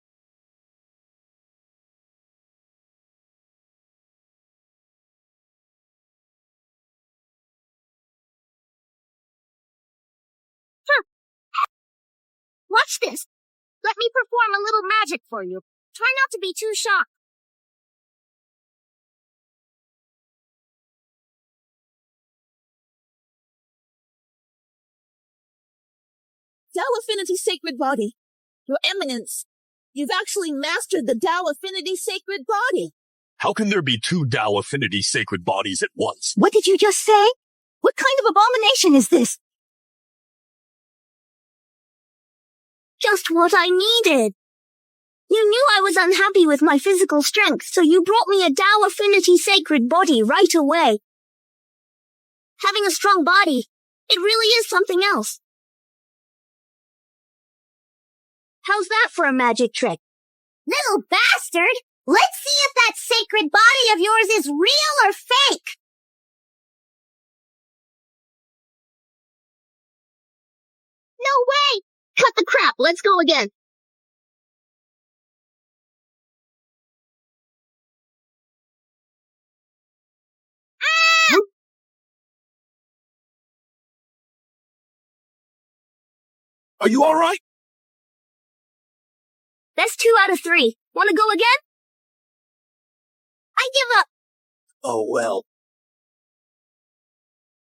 Watch this. Let me perform a little magic for you. Try not to be too shocked. Tao Affinity Sacred Body. Your Eminence, you've actually mastered the Tao Affinity Sacred Body. How can there be 2 Tao Affinity Sacred Bodies at once? What did you just say? What kind of abomination is this? Just what I needed. You knew I was unhappy with my physical strength, so you brought me a Tao Affinity Sacred Body right away. Having a strong body, it really is something else. How's that for a magic trick? Little bastard! Let's see if that sacred body of yours is real or fake! No way! Cut the crap, let's go again. Ah! Are you alright? That's 2 out of 3. Wanna go again? I give up. Oh well.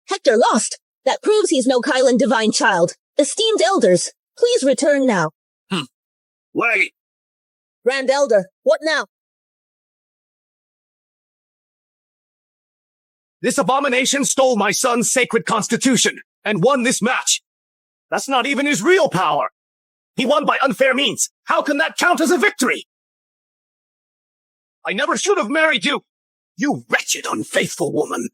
Hector lost. That proves he's no Kylan divine child. Esteemed elders, please return now. Wait! Grand Elder, what now? This abomination stole my son's sacred constitution and won this match. That's not even his real power. He won by unfair means. How can that count as a victory? I never should have married you, you wretched, unfaithful woman,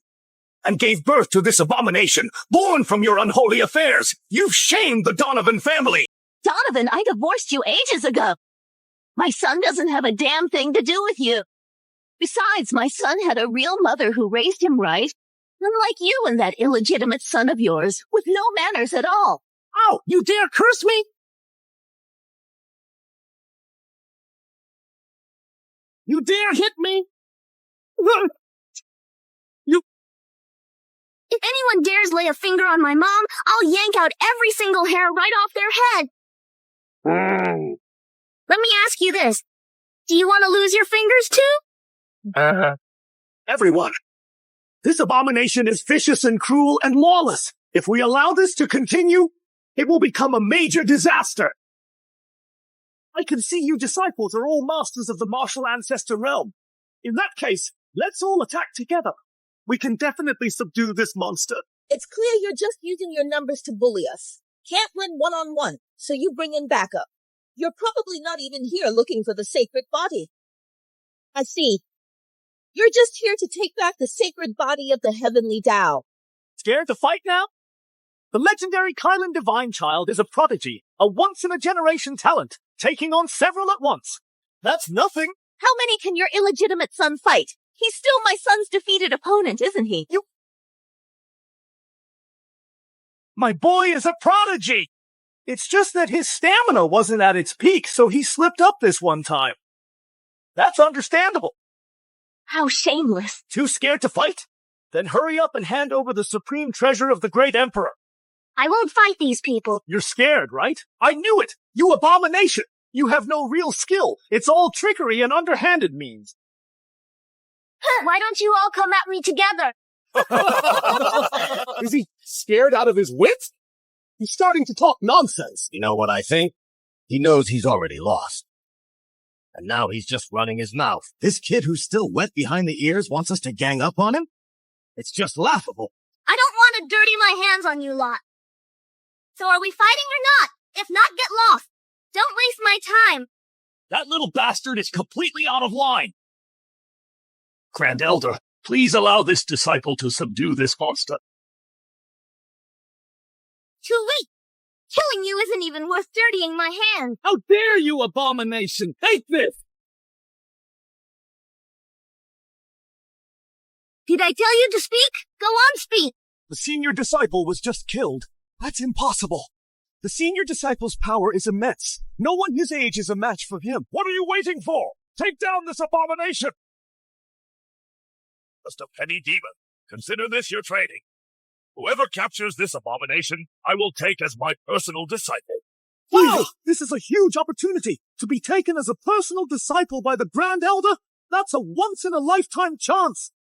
and gave birth to this abomination, born from your unholy affairs. You've shamed the Donovan family. Donovan, I divorced you ages ago. My son doesn't have a damn thing to do with you. Besides, my son had a real mother who raised him right, unlike you and that illegitimate son of yours, with no manners at all. Oh, you dare curse me? You dare hit me? If anyone dares lay a finger on my mom, I'll yank out every single hair right off their head. Let me ask you this. Do you want to lose your fingers too? Everyone, this abomination is vicious and cruel and lawless. If we allow this to continue, it will become a major disaster. I can see you disciples are all masters of the martial ancestor realm. In that case, let's all attack together. We can definitely subdue this monster. It's clear you're just using your numbers to bully us. Can't win one-on-one, so you bring in backup. You're probably not even here looking for the sacred body. I see. You're just here to take back the sacred body of the heavenly Tao. Scared to fight now? The legendary Kylan Divine Child is a prodigy, a once-in-a-generation talent, taking on several at once. That's nothing. How many can your illegitimate son fight? He's still my son's defeated opponent, isn't he? My boy is a prodigy! It's just that his stamina wasn't at its peak, so he slipped up this one time. That's understandable. How shameless. Too scared to fight? Then hurry up and hand over the supreme treasure of the great emperor. I won't fight these people. You're scared, right? I knew it! You abomination! You have no real skill. It's all trickery and underhanded means. Why don't you all come at me together? Is he scared out of his wits? He's starting to talk nonsense. You know what I think? He knows he's already lost. And now he's just running his mouth. This kid who's still wet behind the ears wants us to gang up on him? It's just laughable. I don't want to dirty my hands on you lot. So are we fighting or not? If not, get lost. Don't waste my time. That little bastard is completely out of line. Grand Elder, please allow this disciple to subdue this monster. Too late. Killing you isn't even worth dirtying my hands. How dare you, abomination! Take this! Did I tell you to speak? Go on, speak. The senior disciple was just killed. That's impossible. The senior disciple's power is immense. No one his age is a match for him. What are you waiting for? Take down this abomination! Just a petty demon. Consider this your training. Whoever captures this abomination, I will take as my personal disciple. Wow! This is a huge opportunity. To be taken as a personal disciple by the Grand Elder? That's a once-in-a-lifetime chance.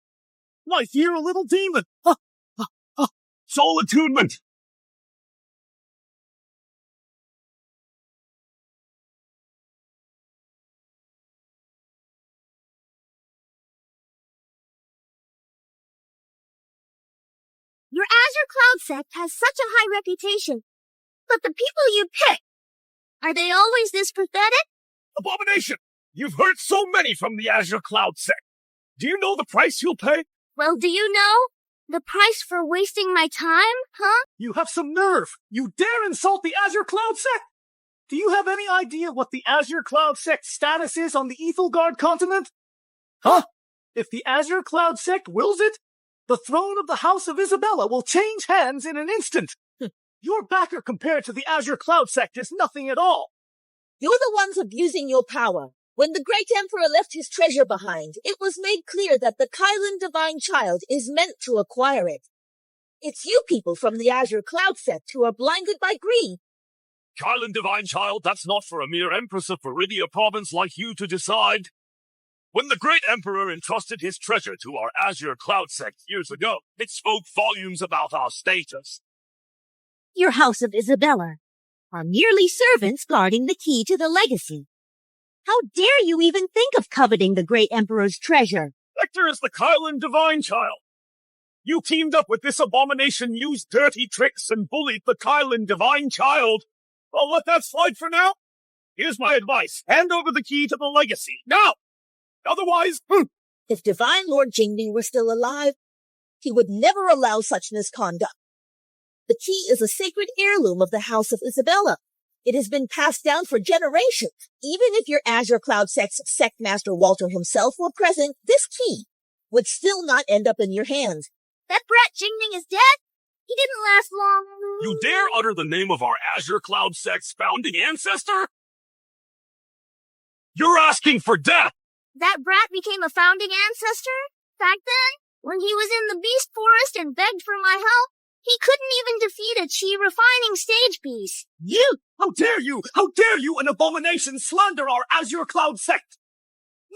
I fear a little demon. Soul attunement! Your Azure Cloud sect has such a high reputation. But the people you pick, are they always this pathetic? Abomination! You've heard so many from the Azure Cloud sect. Do you know the price you'll pay? Well, do you know? The price for wasting my time, huh? You have some nerve. You dare insult the Azure Cloud sect? Do you have any idea what the Azure Cloud sect's status is on the Ethelgard continent? Huh? If the Azure Cloud sect wills it, the throne of the House of Isabella will change hands in an instant. Your backer compared to the Azure Cloud sect is nothing at all. You're the ones abusing your power. When the great emperor left his treasure behind, it was made clear that the Kylan Divine Child is meant to acquire it. It's you people from the Azure Cloud sect who are blinded by greed. Kylan Divine Child, that's not for a mere empress of Viridia province like you to decide. When the great emperor entrusted his treasure to our Azure Cloud sect years ago, it spoke volumes about our status. Your House of Isabella are merely servants guarding the key to the legacy. How dare you even think of coveting the great emperor's treasure? Hector is the Kylan Divine Child. You teamed up with this abomination, used dirty tricks, and bullied the Kylan Divine Child. I'll let that slide for now. Here's my advice. Hand over the key to the legacy. Now! Otherwise, If Divine Lord Jingning were still alive, he would never allow such misconduct. The key is a sacred heirloom of the House of Isabella. It has been passed down for generations. Even if your Azure Cloud sect's sect master Walter himself were present, this key would still not end up in your hands. That brat Jingning is dead? He didn't last long. you dare utter the name of our Azure Cloud sect's founding ancestor? You're asking for death! That brat became a founding ancestor? Back then, when he was in the Beast Forest and begged for my help, he couldn't even defeat a chi refining stage beast. You! How dare you! How dare you, an abomination, slander our Azure Cloud sect!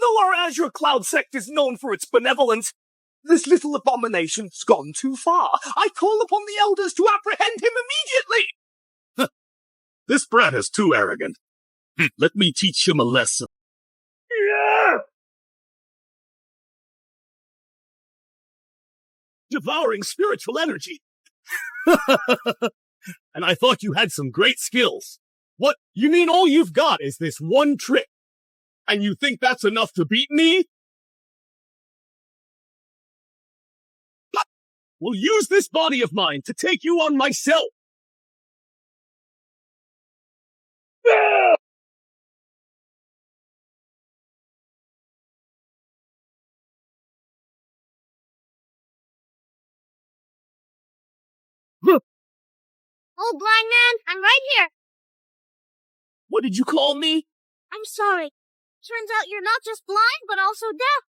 Though our Azure Cloud sect is known for its benevolence, this little abomination's gone too far. I call upon the elders to apprehend him immediately! This brat is too arrogant. Let me teach him a lesson. Devouring spiritual energy. And I thought you had some great skills. What? You mean all you've got is this one trick? And you think that's enough to beat me? We'll use this body of mine to take you on myself. Oh, blind man, I'm right here. What did you call me? I'm sorry. Turns out you're not just blind, but also deaf.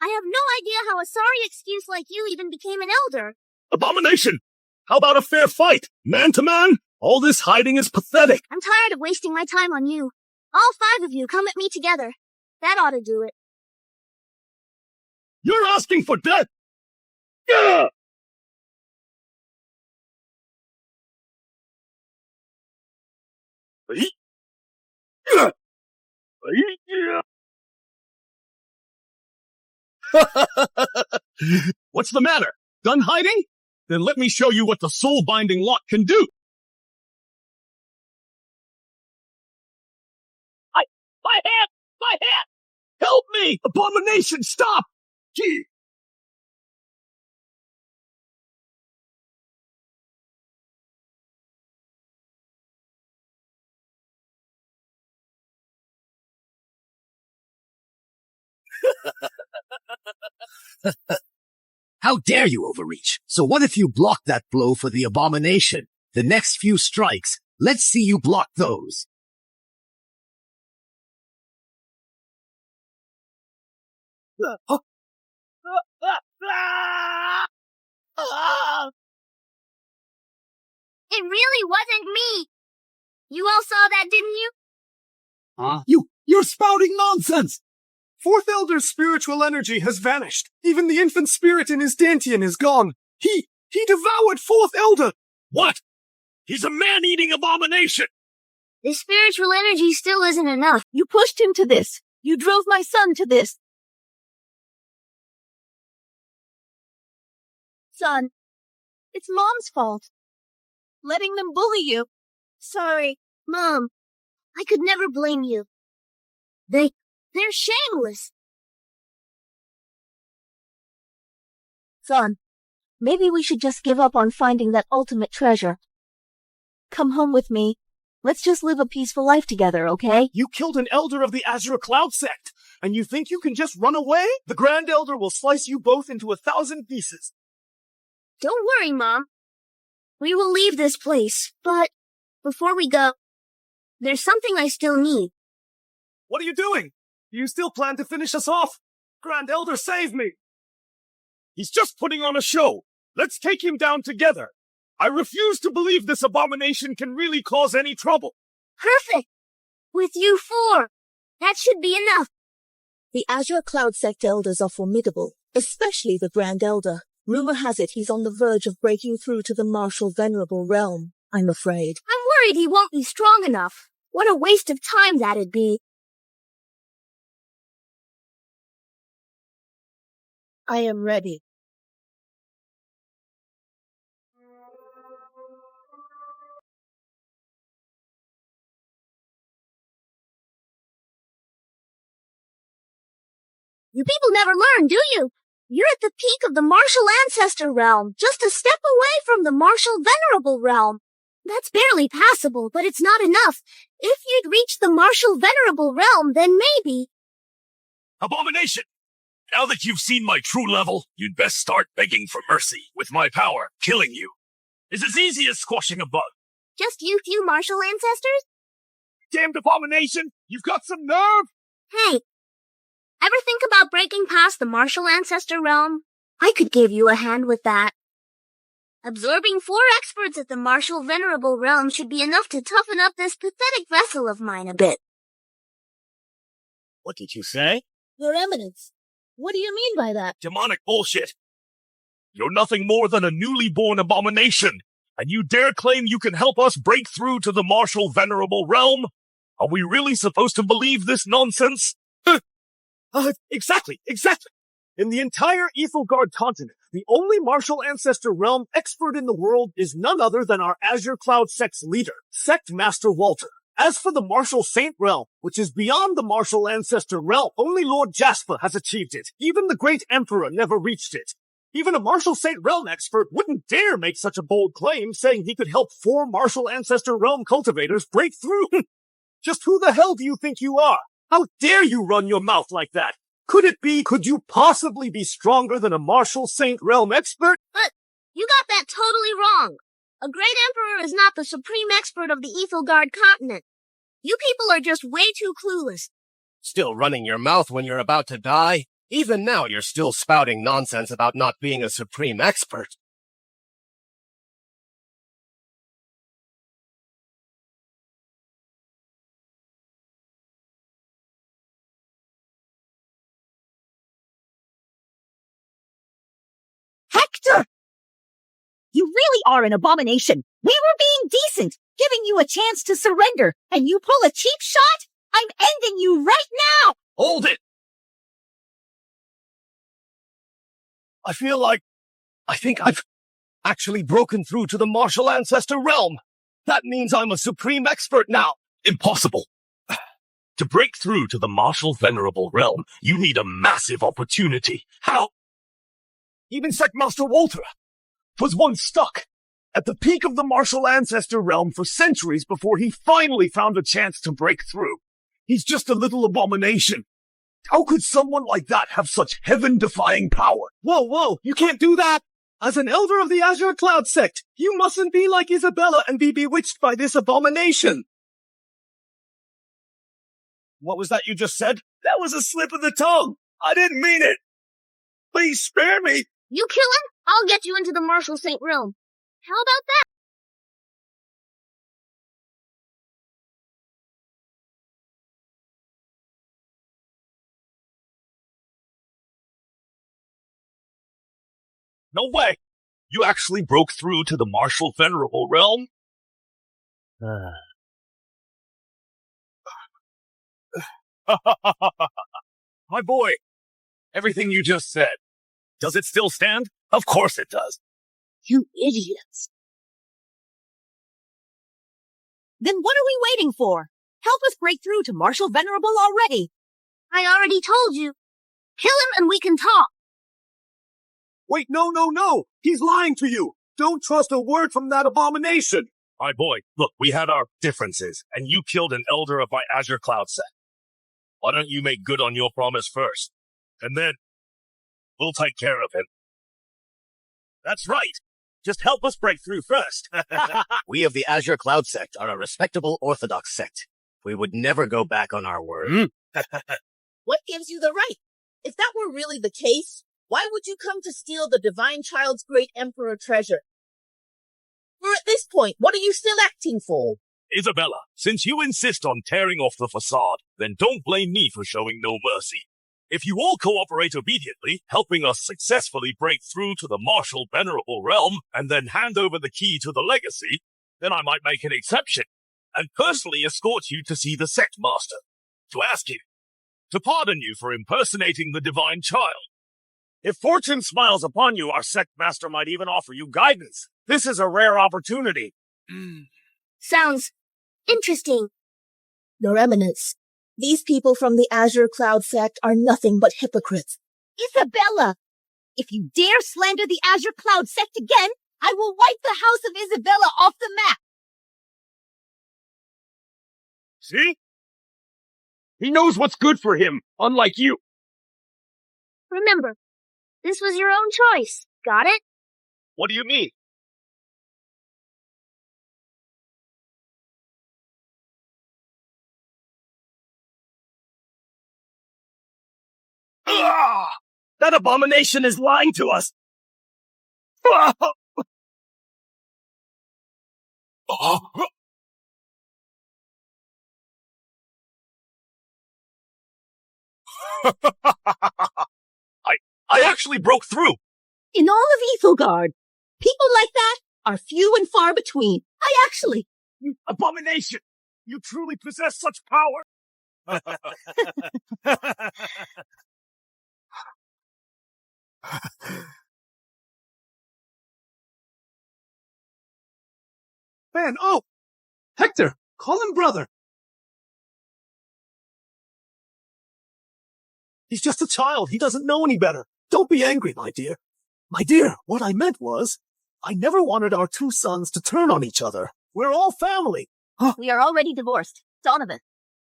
I have no idea how a sorry excuse like you even became an elder. Abomination! How about a fair fight? Man to man? All this hiding is pathetic. I'm tired of wasting my time on you. All 5 of you come at me together. That ought to do it. You're asking for death! Yeah! What's the matter? Done hiding? Then let me show you what the soul-binding lock can do. My hand! My hand! Help me! Abomination, stop! Gee! How dare you overreach? So what if you block that blow for the abomination? The next few strikes, let's see you block those. It really wasn't me. You all saw that, didn't you? Huh? You're spouting nonsense! Fourth Elder's spiritual energy has vanished. Even the infant spirit in his Dantian is gone. He devoured Fourth Elder! What? He's a man-eating abomination! The spiritual energy still isn't enough. You pushed him to this. You drove my son to this. Son, it's Mom's fault. Letting them bully you. Sorry, Mom. I could never blame you. They're shameless. Son, maybe we should just give up on finding that ultimate treasure. Come home with me. Let's just live a peaceful life together, okay? You killed an elder of the Azure Cloud sect, and you think you can just run away? The Grand Elder will slice you both into 1,000 pieces. Don't worry, Mom. We will leave this place, but before we go, there's something I still need. What are you doing? Do you still plan to finish us off? Grand Elder, save me! He's just putting on a show. Let's take him down together. I refuse to believe this abomination can really cause any trouble. Perfect! With you 4. That should be enough. The Azure Cloud Sect elders are formidable, especially the Grand Elder. Rumor has it he's on the verge of breaking through to the martial venerable realm, I'm afraid. I'm worried he won't be strong enough. What a waste of time that'd be. I am ready. You people never learn, do you? You're at the peak of the martial ancestor realm, just a step away from the martial venerable realm. That's barely passable, but it's not enough. If you'd reach the martial venerable realm, then maybe... Abomination! Now that you've seen my true level, you'd best start begging for mercy. With my power, killing you is as easy as squashing a bug. Just you few martial ancestors? Damned abomination! You've got some nerve! Hey, ever think about breaking past the martial ancestor realm? I could give you a hand with that. Absorbing 4 experts at the martial venerable realm should be enough to toughen up this pathetic vessel of mine a bit. What did you say? Your Eminence, what do you mean by that? Demonic bullshit. You're nothing more than a newly born abomination, and you dare claim you can help us break through to the martial venerable realm? Are we really supposed to believe this nonsense? Exactly. In the entire Ethelgard continent, the only martial ancestor realm expert in the world is none other than our Azure Cloud Sect's leader, Sect Master Walter. As for the Martial Saint realm, which is beyond the Martial Ancestor realm, only Lord Jasper has achieved it. Even the Great Emperor never reached it. Even a Martial Saint realm expert wouldn't dare make such a bold claim, saying he could help 4 Martial Ancestor realm cultivators break through. Just who the hell do you think you are? How dare you run your mouth like that? Could you possibly be stronger than a Martial Saint realm expert? But you got that totally wrong. A great emperor is not the supreme expert of the Ethelgard continent. You people are just way too clueless. Still running your mouth when you're about to die? Even now you're still spouting nonsense about not being a supreme expert. Hector! You really are an abomination. We were being decent, giving you a chance to surrender, and you pull a cheap shot? I'm ending you right now! Hold it! I think I've actually broken through to the Martial Ancestor realm. That means I'm a supreme expert now. Impossible. To break through to the Martial Venerable realm, you need a massive opportunity. How? Even Sectmaster Walter was once stuck at the peak of the Martial Ancestor realm for centuries before he finally found a chance to break through. He's just a little abomination. How could someone like that have such heaven-defying power? Whoa, you can't do that! As an elder of the Azure Cloud Sect, you mustn't be like Isabella and be bewitched by this abomination! What was that you just said? That was a slip of the tongue! I didn't mean it! Please spare me! You kill him, I'll get you into the Martial Saint realm. How about that? No way! You actually broke through to the Martial Venerable realm? My boy, everything you just said, does it still stand? Of course it does. You idiots. Then what are we waiting for? Help us break through to Martial Venerable already. I already told you. Kill him and we can talk. Wait, no! He's lying to you! Don't trust a word from that abomination! My boy, look, we had our differences, and you killed an elder of my Azure Cloud Sect. Why don't you make good on your promise first? And then, we'll take care of him. That's right! Just help us break through first. We of the Azure Cloud Sect are a respectable Orthodox sect. We would never go back on our word. What gives you the right? If that were really the case, why would you come to steal the Divine Child's great Emperor treasure? Or at this point, what are you still acting for? Isabella, since you insist on tearing off the facade, then don't blame me for showing no mercy. If you all cooperate obediently, helping us successfully break through to the Martial Venerable realm, and then hand over the key to the legacy, then I might make an exception, and personally escort you to see the Sect Master, to ask him to pardon you for impersonating the Divine Child. If fortune smiles upon you, our Sect Master might even offer you guidance. This is a rare opportunity. Sounds interesting. Your Eminence, these people from the Azure Cloud Sect are nothing but hypocrites. Isabella! If you dare slander the Azure Cloud Sect again, I will wipe the House of Isabella off the map! See? He knows what's good for him, unlike you. Remember, this was your own choice. Got it? What do you mean? That abomination is lying to us. I actually broke through. In all of Ethelgard, people like that are few and far between. Abomination! You truly possess such power. Man, oh! Hector, call him brother. He's just a child. He doesn't know any better. Don't be angry, my dear. My dear, what I meant was, I never wanted our two sons to turn on each other. We're all family. We are already divorced. Donovan,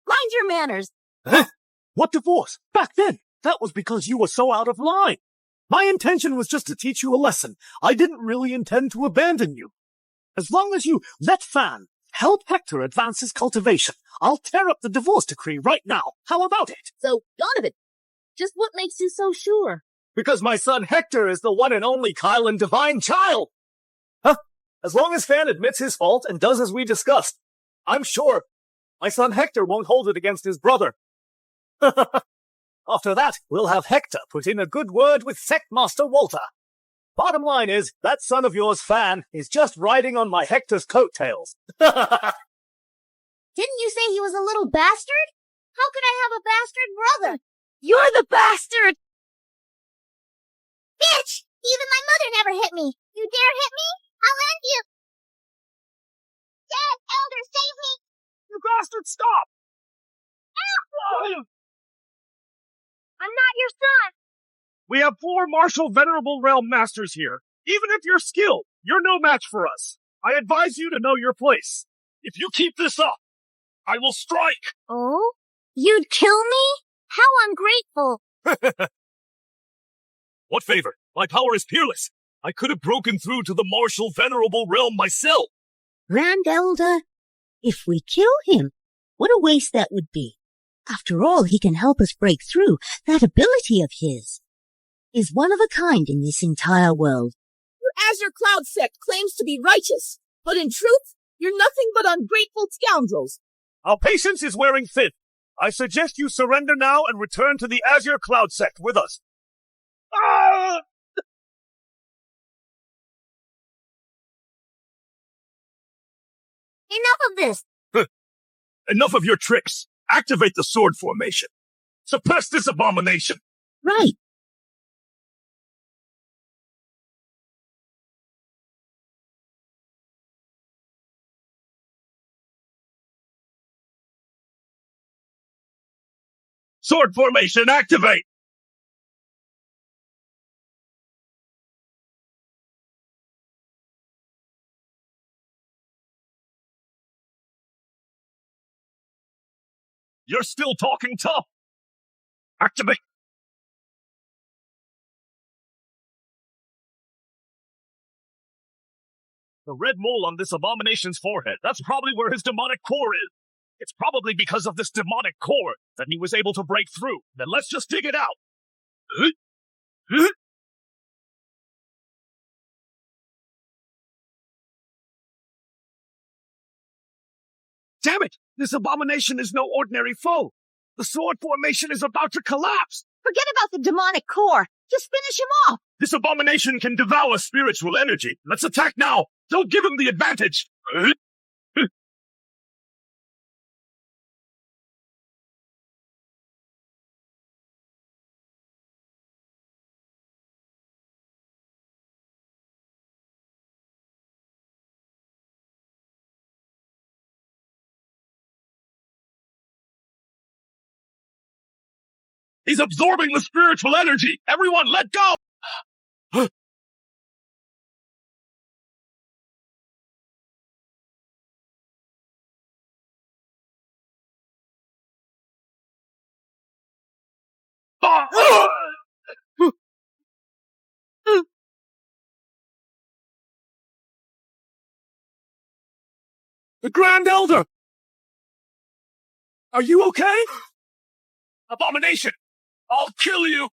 mind your manners. Huh? What divorce? Back then, that was because you were so out of line. My intention was just to teach you a lesson. I didn't really intend to abandon you. As long as you let Fan help Hector advance his cultivation, I'll tear up the divorce decree right now. How about it? So, Donovan, just what makes you so sure? Because my son Hector is the one and only Kylan divine child. Huh? As long as Fan admits his fault and does as we discussed, I'm sure my son Hector won't hold it against his brother. After that, we'll have Hector put in a good word with Sectmaster Walter. Bottom line is, that son of yours, Fan, is just riding on my Hector's coattails. Didn't you say he was a little bastard? How could I have a bastard brother? You're the bastard! Bitch! Even my mother never hit me. You dare hit me? I'll end you. Dad, Elder, save me. You bastard, stop! Ow! I'm not your son. We have 4 martial venerable realm masters here. Even if you're skilled, you're no match for us. I advise you to know your place. If you keep this up, I will strike. Oh? You'd kill me? How ungrateful. What favor? My power is peerless. I could have broken through to the martial venerable realm myself. Grand Elder, if we kill him, what a waste that would be. After all, he can help us break through. That ability of his is one of a kind in this entire world. Your Azure Cloud sect claims to be righteous, but in truth, you're nothing but ungrateful scoundrels. Our patience is wearing thin. I suggest you surrender now and return to the Azure Cloud sect with us. Ah! Enough of this. Enough of your tricks. Activate the sword formation. Suppress this abomination. Right. Sword formation, activate! You're still talking tough. Activate. The red mole on this abomination's forehead, that's probably where his demonic core is. It's probably because of this demonic core that he was able to break through. Then let's just dig it out. Damn it! This abomination is no ordinary foe. The sword formation is about to collapse. Forget about the demonic core. Just finish him off. This abomination can devour spiritual energy. Let's attack now. Don't give him the advantage. He's absorbing the spiritual energy. Everyone, let go. The Grand Elder! Are you okay? Abomination! I'll kill you!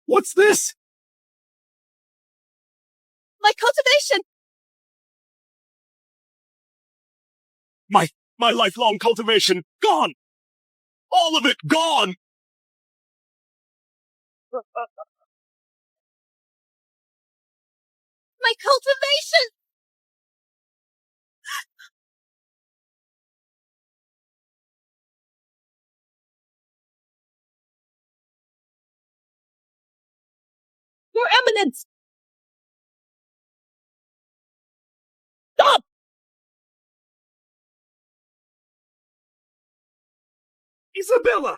What's this? My cultivation! My lifelong cultivation, gone! All of it gone! My cultivation! Your Eminence! Stop! Isabella!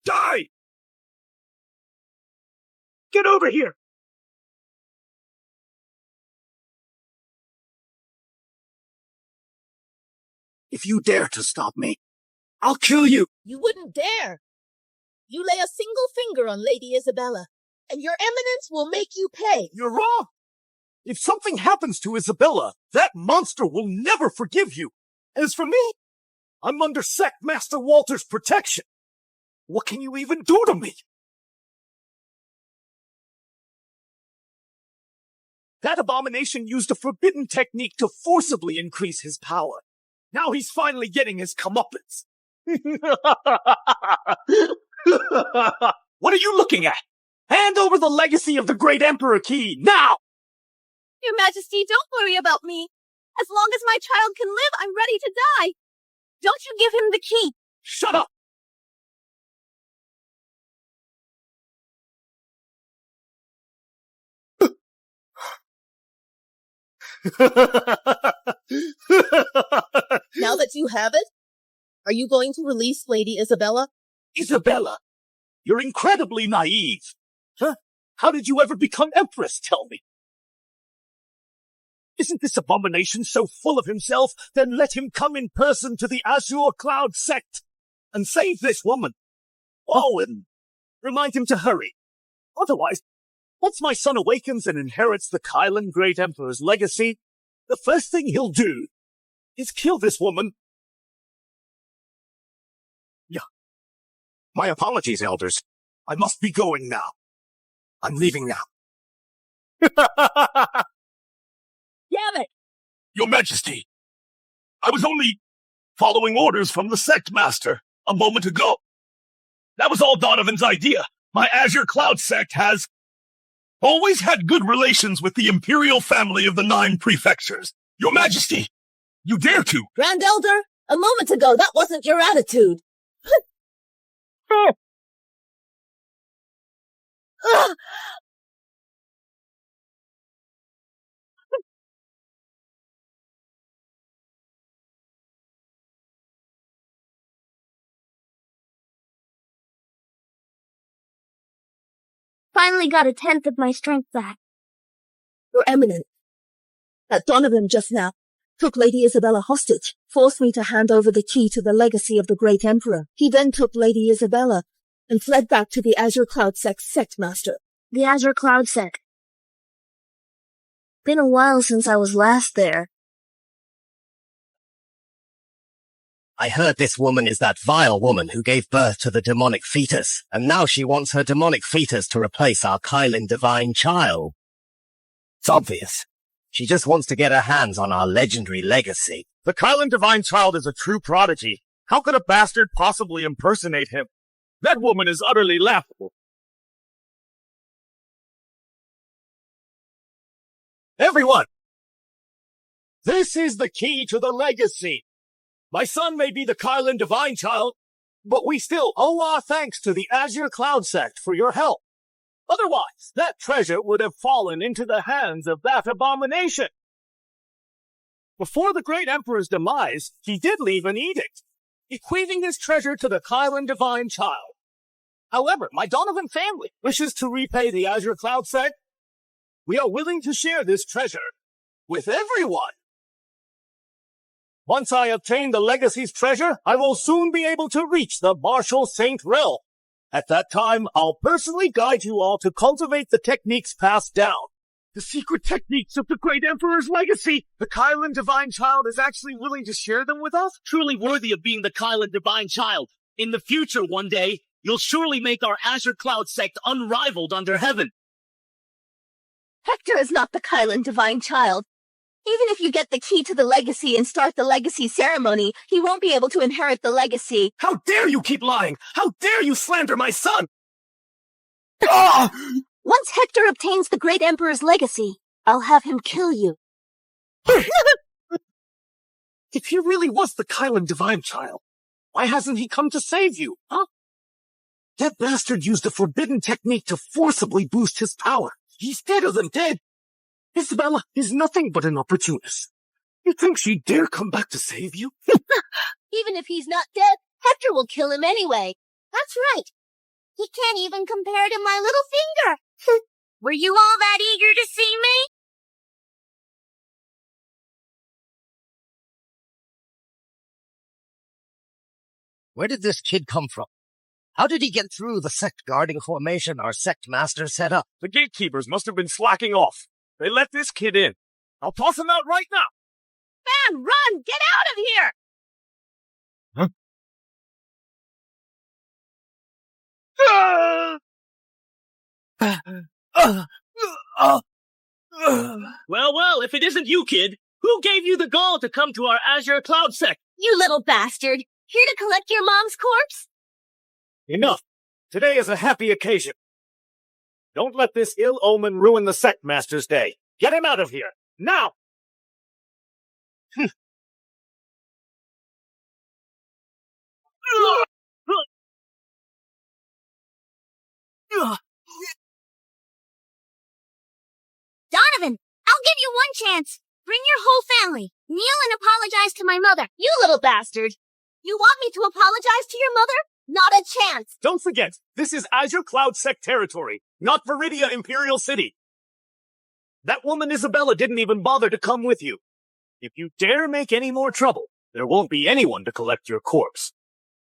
Die! Get over here! If you dare to stop me, I'll kill you! You wouldn't dare! You lay a single finger on Lady Isabella, and your Eminence will make you pay! You're wrong! If something happens to Isabella, that monster will never forgive you! As for me, I'm under Sect Master Walter's protection! What can you even do to me? That abomination used a forbidden technique to forcibly increase his power. Now he's finally getting his comeuppance. What are you looking at? Hand over the legacy of the Great Emperor key, now! Your Majesty, don't worry about me. As long as my child can live, I'm ready to die. Don't you give him the key. Shut up! Now that you have it, are you going to release Lady Isabella? Isabella, you're incredibly naive. Huh? How did you ever become Empress, tell me? Isn't this abomination so full of himself? Then let him come in person to the Azure Cloud sect and save this woman. Oh, and remind him to hurry. Otherwise, once my son awakens and inherits the Kylan Great Emperor's legacy, the first thing he'll do is kill this woman. Yeah. My apologies, elders. I must be going now. I'm leaving now. Damn it! Your Majesty, I was only following orders from the Sect Master a moment ago. That was all Donovan's idea. My Azure Cloud Sect has always had good relations with the Imperial family of the 9 prefectures. Your Majesty, you dare to! Grand Elder, a moment ago that wasn't your attitude. Finally got a tenth of my strength back. Your Eminence, that Donovan just now took Lady Isabella hostage, forced me to hand over the key to the legacy of the Great Emperor. He then took Lady Isabella and fled back to the Azure Cloud Sect Master. The Azure Cloud Sect. Been a while since I was last there. I heard this woman is that vile woman who gave birth to the demonic fetus, and now she wants her demonic fetus to replace our Kylan divine child. It's obvious. She just wants to get her hands on our legendary legacy. The Kylan divine child is a true prodigy. How could a bastard possibly impersonate him? That woman is utterly laughable. Everyone! This is the key to the legacy. My son may be the Kylan divine child, but we still owe our thanks to the Azure Cloud Sect for your help. Otherwise, that treasure would have fallen into the hands of that abomination. Before the Great Emperor's demise, he did leave an edict, bequeathing his treasure to the Kylan divine child. However, my Donovan family wishes to repay the Azure Cloud Sect. We are willing to share this treasure with everyone. Once I obtain the legacy's treasure, I will soon be able to reach the Martial Saint realm. At that time, I'll personally guide you all to cultivate the techniques passed down. The secret techniques of the Great Emperor's legacy. The Kylan divine child is actually willing to share them with us? Truly worthy of being the Kylan divine child. In the future, one day, you'll surely make our Azure Cloud Sect unrivaled under heaven. Hector is not the Kylan divine child. Even if you get the key to the legacy and start the legacy ceremony, he won't be able to inherit the legacy. How dare you keep lying! How dare you slander my son! Once Hector obtains the Great Emperor's legacy, I'll have him kill you. If he really was the Kylan Divine Child, why hasn't he come to save you, huh? That bastard used a forbidden technique to forcibly boost his power. He's deader than dead. Isabella is nothing but an opportunist. You think she'd dare come back to save you? Even if he's not dead, Hector will kill him anyway. That's right. He can't even compare to my little finger. Were you all that eager to see me? Where did this kid come from? How did he get through the sect guarding formation our sect master set up? The gatekeepers must have been slacking off. They let this kid in. I'll toss him out right now. Man, run! Get out of here! Well, if it isn't you, kid, who gave you the gall to come to our Azure Cloud sect? You little bastard. Here to collect your mom's corpse? Enough. Today is a happy occasion. Don't let this ill omen ruin the sect master's day. Get him out of here. Now! Donovan, I'll give you one chance. Bring your whole family. Kneel and apologize to my mother. You little bastard! You want me to apologize to your mother? Not a chance! Don't forget, this is Azure Cloud Sect territory, not Viridia Imperial City. That woman Isabella didn't even bother to come with you. If you dare make any more trouble, there won't be anyone to collect your corpse.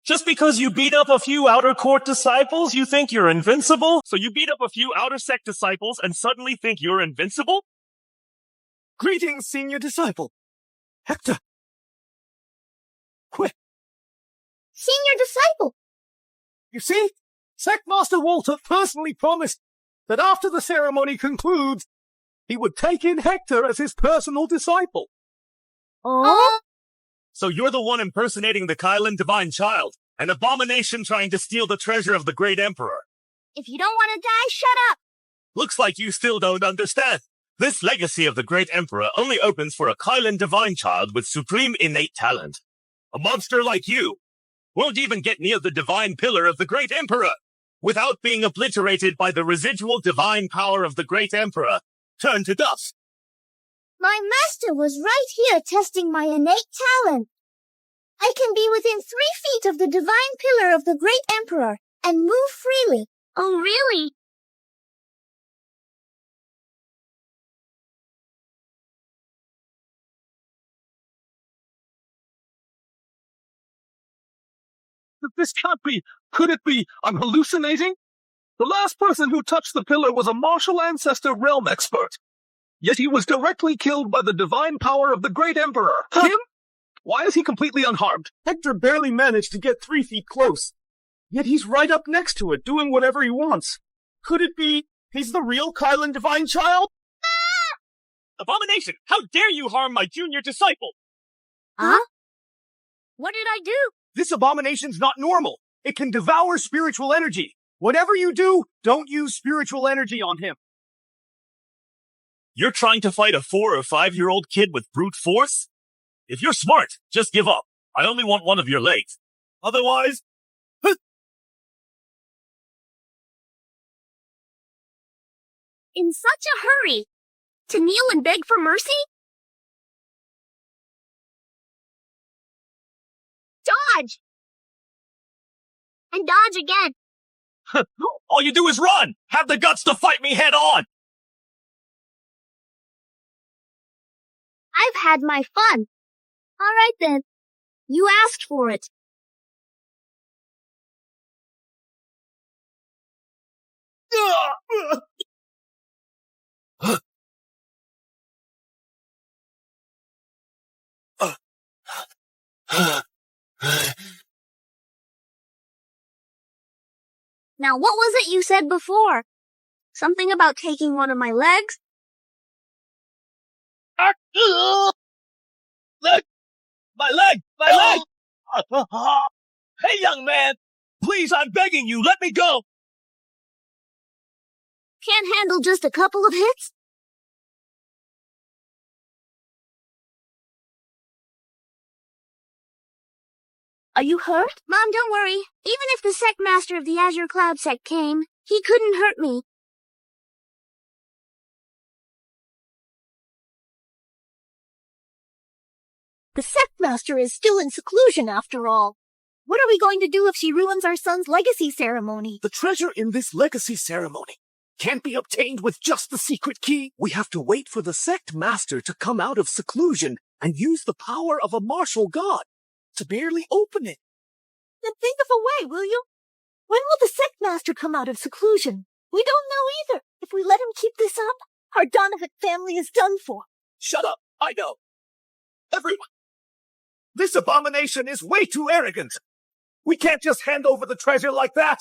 Just because you beat up a few outer court disciples, you think you're invincible? So you beat up a few outer sect disciples and suddenly think you're invincible? Greetings, senior disciple. Hector. Quick. Senior disciple. You see, Sectmaster Walter personally promised that after the ceremony concludes, he would take in Hector as his personal disciple. Oh? So you're the one impersonating the Kylan Divine Child, an abomination trying to steal the treasure of the Great Emperor. If you don't want to die, shut up. Looks like you still don't understand. This legacy of the Great Emperor only opens for a Kylan Divine Child with supreme innate talent. A monster like you won't even get near the divine pillar of the Great Emperor without being obliterated by the residual divine power of the Great Emperor. Turn to dust. My master was right here testing my innate talent. I can be within 3 feet of the divine pillar of the Great Emperor and move freely. Oh, really? This can't be. Could it be? I'm hallucinating? The last person who touched the pillar was a martial ancestor realm expert. Yet he was directly killed by the divine power of the Great Emperor. Him? Why is he completely unharmed? Hector barely managed to get 3 feet close. Yet he's right up next to it, doing whatever he wants. Could it be he's the real Kylan Divine Child? Abomination! How dare you harm my junior disciple? Huh? What did I do? This abomination's not normal. It can devour spiritual energy. Whatever you do, don't use spiritual energy on him. You're trying to fight a 4 or 5-year-old kid with brute force? If you're smart, just give up. I only want one of your legs. Otherwise... In such a hurry? To kneel and beg for mercy? Dodge! And dodge again. All you do is run! Have the guts to fight me head on! I've had my fun. All right then. You asked for it. Now, what was it you said before? Something about taking one of my legs? Leg! My leg! My leg! Hey, young man! Please, I'm begging you, let me go! Can't handle just a couple of hits? Are you hurt? Mom, don't worry. Even if the sect master of the Azure Cloud sect came, he couldn't hurt me. The sect master is still in seclusion after all. What are we going to do if she ruins our son's legacy ceremony? The treasure in this legacy ceremony can't be obtained with just the secret key. We have to wait for the sect master to come out of seclusion and use the power of a martial god to merely open it. Then think of a way, will you? When will the sect master come out of seclusion? We don't know either. If we let him keep this up, our Donovan family is done for. Shut up! I know. Everyone! This abomination is way too arrogant! We can't just hand over the treasure like that!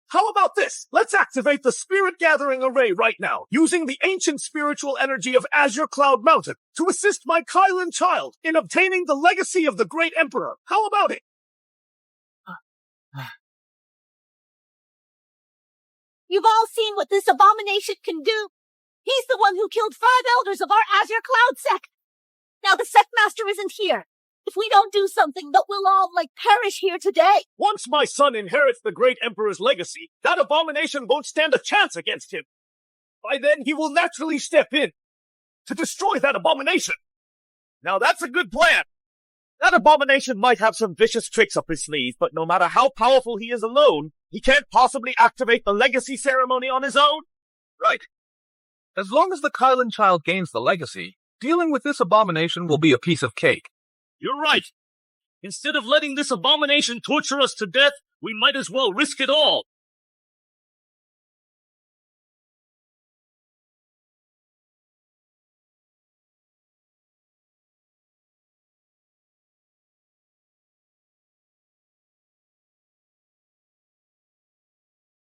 How about this? Let's activate the Spirit Gathering Array right now, using the ancient spiritual energy of Azure Cloud Mountain to assist my Kylan child in obtaining the legacy of the Great Emperor. How about it? You've all seen what this abomination can do. He's the one who killed 5 elders of our Azure Cloud sect. Now the sect master isn't here. If we don't do something, we'll all, perish here today. Once my son inherits the Great Emperor's legacy, that abomination won't stand a chance against him. By then, he will naturally step in to destroy that abomination. Now that's a good plan. That abomination might have some vicious tricks up his sleeve, but no matter how powerful he is alone, he can't possibly activate the legacy ceremony on his own. Right. As long as the Kylan child gains the legacy, dealing with this abomination will be a piece of cake. You're right. Instead of letting this abomination torture us to death, we might as well risk it all.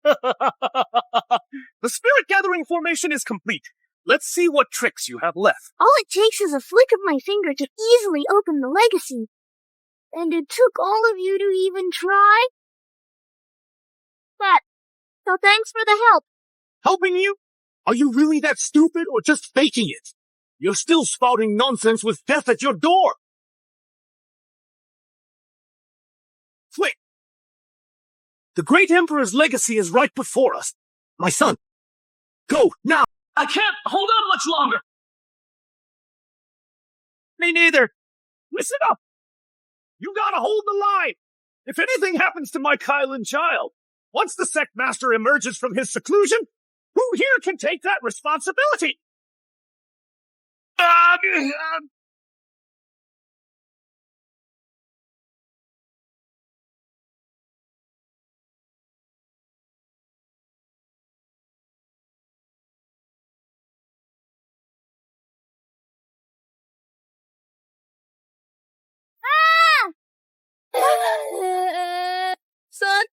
The Spirit Gathering formation is complete. Let's see what tricks you have left. All it takes is a flick of my finger to easily open the legacy. And it took all of you to even try? So thanks for the help. Helping you? Are you really that stupid or just faking it? You're still spouting nonsense with death at your door. Wait. The Great Emperor's legacy is right before us. My son, go now. I can't hold on much longer. Me neither. Listen up. You gotta hold the line. If anything happens to my Kylan child, once the sect master emerges from his seclusion, who here can take that responsibility? Son,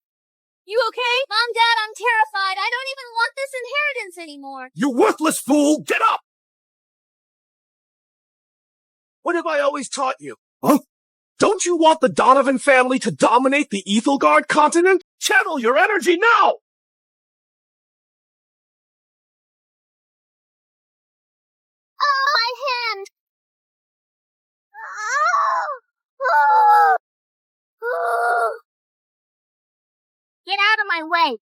you okay? Mom, Dad, I'm terrified. I don't even want this inheritance anymore. You worthless fool! Get up! What have I always taught you? Huh? Don't you want the Donovan family to dominate the Ethelgard continent? Channel your energy now! Oh, my hand! Get out of my way!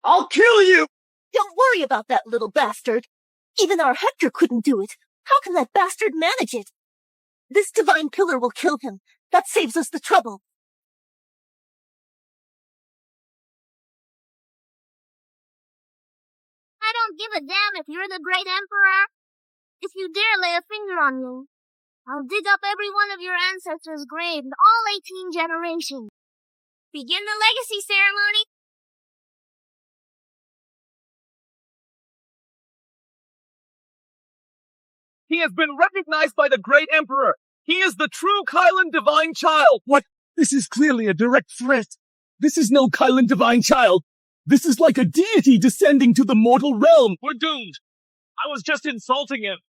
I'll kill you! Don't worry about that little bastard. Even our Hector couldn't do it. How can that bastard manage it? This divine pillar will kill him. That saves us the trouble. I don't give a damn if you're the Great Emperor. If you dare lay a finger on me, I'll dig up every one of your ancestors' graves, all 18 generations. Begin the legacy ceremony. He has been recognized by the Great Emperor. He is the true Kylan Divine Child. What? This is clearly a direct threat. This is no Kylan Divine Child. This is like a deity descending to the mortal realm. We're doomed. I was just insulting him.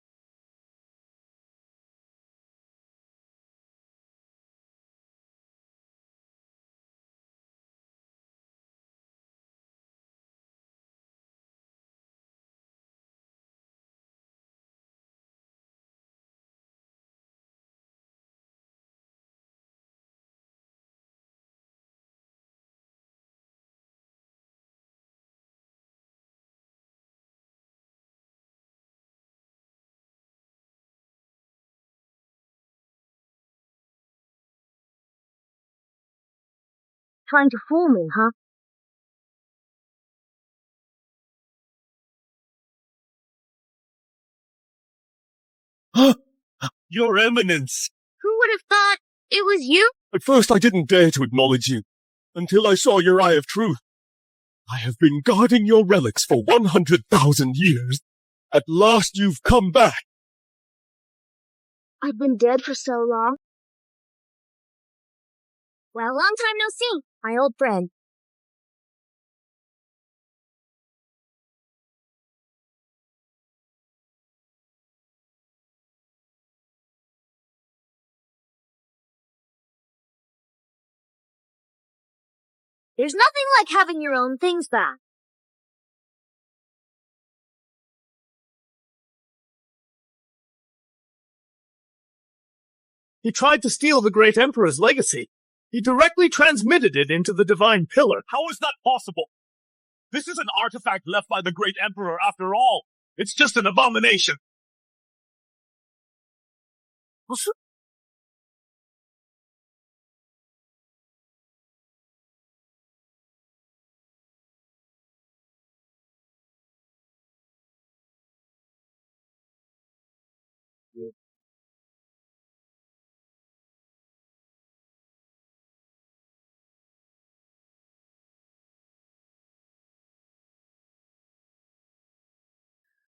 Trying to fool me, huh? Your Eminence! Who would have thought it was you? At first I didn't dare to acknowledge you, until I saw your eye of truth. I have been guarding your relics for 100,000 years. At last you've come back. I've been dead for so long. Well, long time no see, my old friend. There's nothing like having your own things back. He tried to steal the great Emperor's legacy. He directly transmitted it into the Divine Pillar. How is that possible? This is an artifact left by the great Emperor after all. It's just an abomination.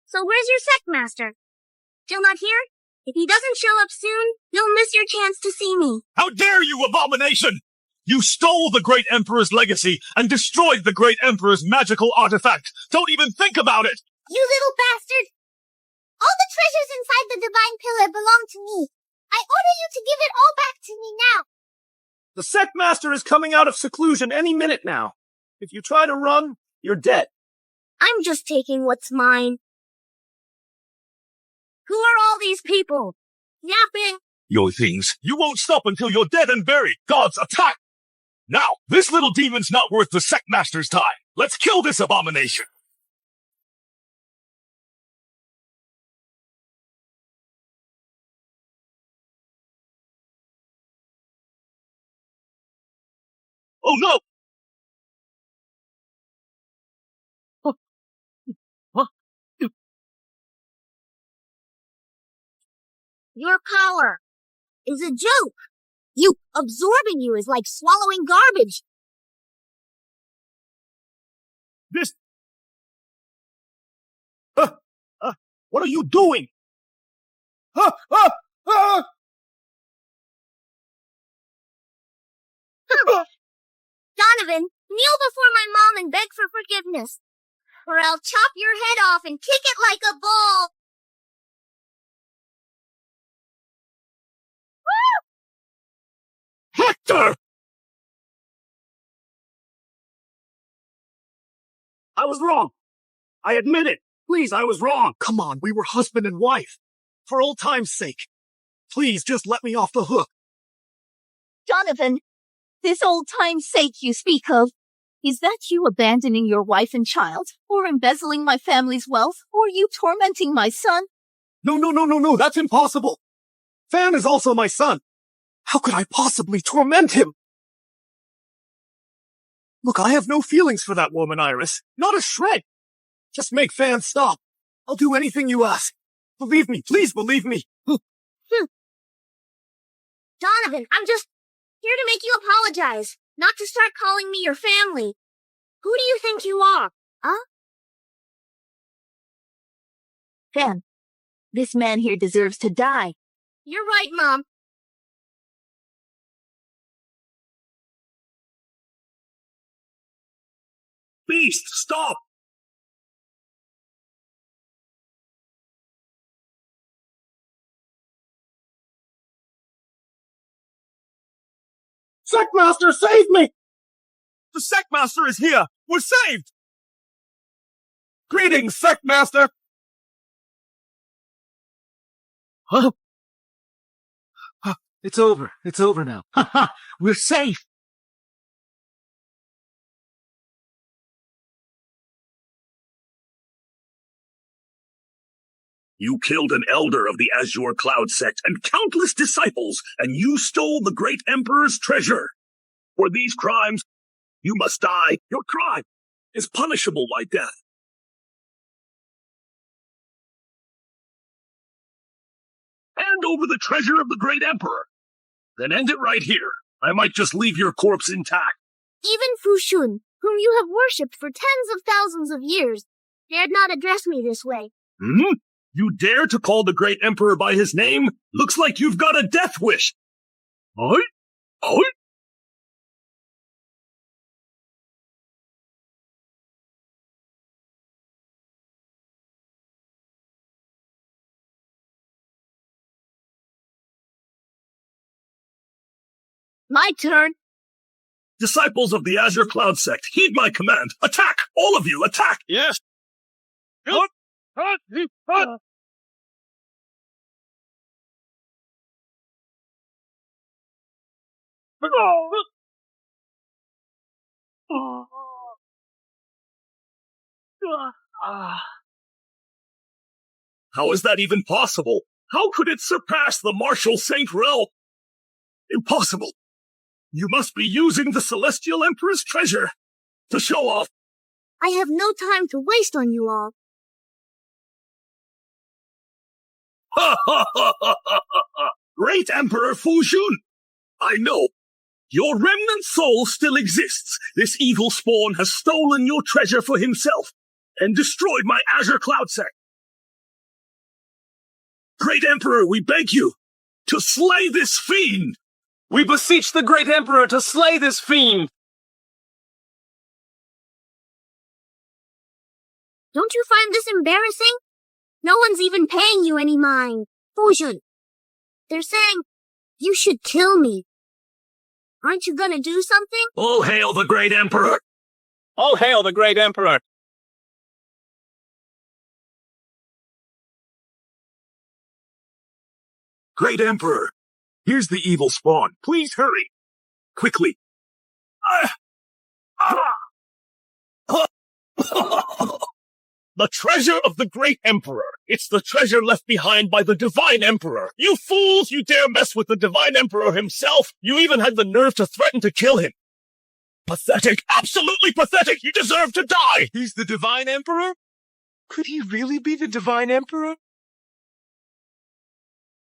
So where's your sect master? Still not here? If he doesn't show up soon, you'll miss your chance to see me. How dare you, abomination! You stole the great Emperor's legacy and destroyed the great Emperor's magical artifact. Don't even think about it! You little bastard! All the treasures inside the Divine Pillar belong to me. I order you to give it all back to me now. The sect master is coming out of seclusion any minute now. If you try to run, you're dead. I'm just taking what's mine. Who are all these people? Yapping. Your things. You won't stop until you're dead and buried. Gods, attack! Now, this little demon's not worth the sect master's time. Let's kill this abomination. Oh no! Your power is a joke. You absorbing you is like swallowing garbage. This... what are you doing? Donovan, kneel before my mom and beg for forgiveness, or I'll chop your head off and kick it like a ball. Hector! I was wrong. I admit it. Please, I was wrong. Come on, we were husband and wife. For old time's sake. Please, just let me off the hook. Donovan, this old time's sake you speak of, is that you abandoning your wife and child, or embezzling my family's wealth, or you tormenting my son? No, that's impossible. Fan is also my son. How could I possibly torment him? Look, I have no feelings for that woman, Iris. Not a shred. Just make Fan stop. I'll do anything you ask. Believe me, please believe me. Donovan, I'm just here to make you apologize, not to start calling me your family. Who do you think you are? Huh? Fan, this man here deserves to die. You're right, Mom. Beast, stop! Sectmaster, save me! The Sectmaster is here! We're saved! Greetings, Sectmaster! Huh? It's over. It's over now. We're safe. You killed an elder of the Azure Cloud sect and countless disciples, and you stole the great Emperor's treasure. For these crimes, You must die. Your crime is punishable by death. Hand over the treasure of the great emperor. Then end it right here. I might just leave your corpse intact. Even Fu Shun, whom you have worshipped for tens of thousands of years, dared not address me this way. Hmm? You dare to call the great emperor by his name? Looks like you've got a death wish. Oi? Oi? My turn. Disciples of the Azure Cloud Sect, heed my command. Attack! All of you, attack! Yes. How is that even possible? How could it surpass the martial Saint Rel? Impossible. You must be using the Celestial Emperor's treasure to show off. I have no time to waste on you all. Ha ha ha ha ha ha! Great Emperor Fu Shun! I know. Your remnant soul still exists. This evil spawn has stolen your treasure for himself and destroyed my Azure Cloud Sect. Great Emperor, we beg you to slay this fiend! We beseech the great emperor to slay this fiend! Don't you find this embarrassing? No one's even paying you any mind. Fu Shun. They're saying you should kill me. Aren't you gonna do something? All hail the Great Emperor! All hail the great emperor! Great Emperor, here's the evil spawn. Please hurry. Quickly. The treasure of the great emperor. It's the treasure left behind by the divine emperor. You fools, you dare mess with the divine emperor himself. You even had the nerve to threaten to kill him. Pathetic, absolutely pathetic. You deserve to die. He's the divine emperor? Could he really be the divine emperor?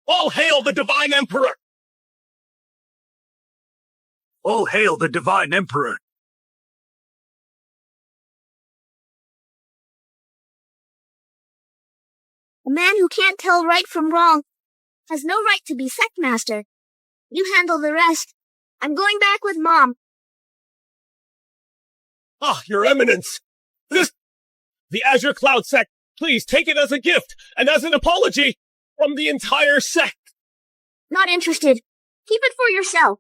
All hail the divine emperor. All hail the divine emperor. A man who can't tell right from wrong has no right to be sect master. You handle the rest. I'm going back with Mom. Ah, your eminence. The Azure Cloud Sect. Please take it as a gift and as an apology from the entire sect. Not interested. Keep it for yourself.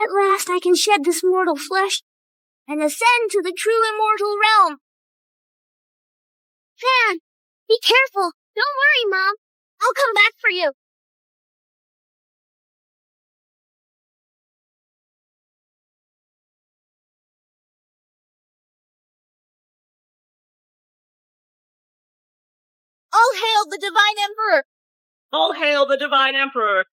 At last I can shed this mortal flesh and ascend to the true immortal realm. Fan, be careful. Don't worry, Mom. I'll come back for you. All hail the divine emperor! All hail the divine emperor!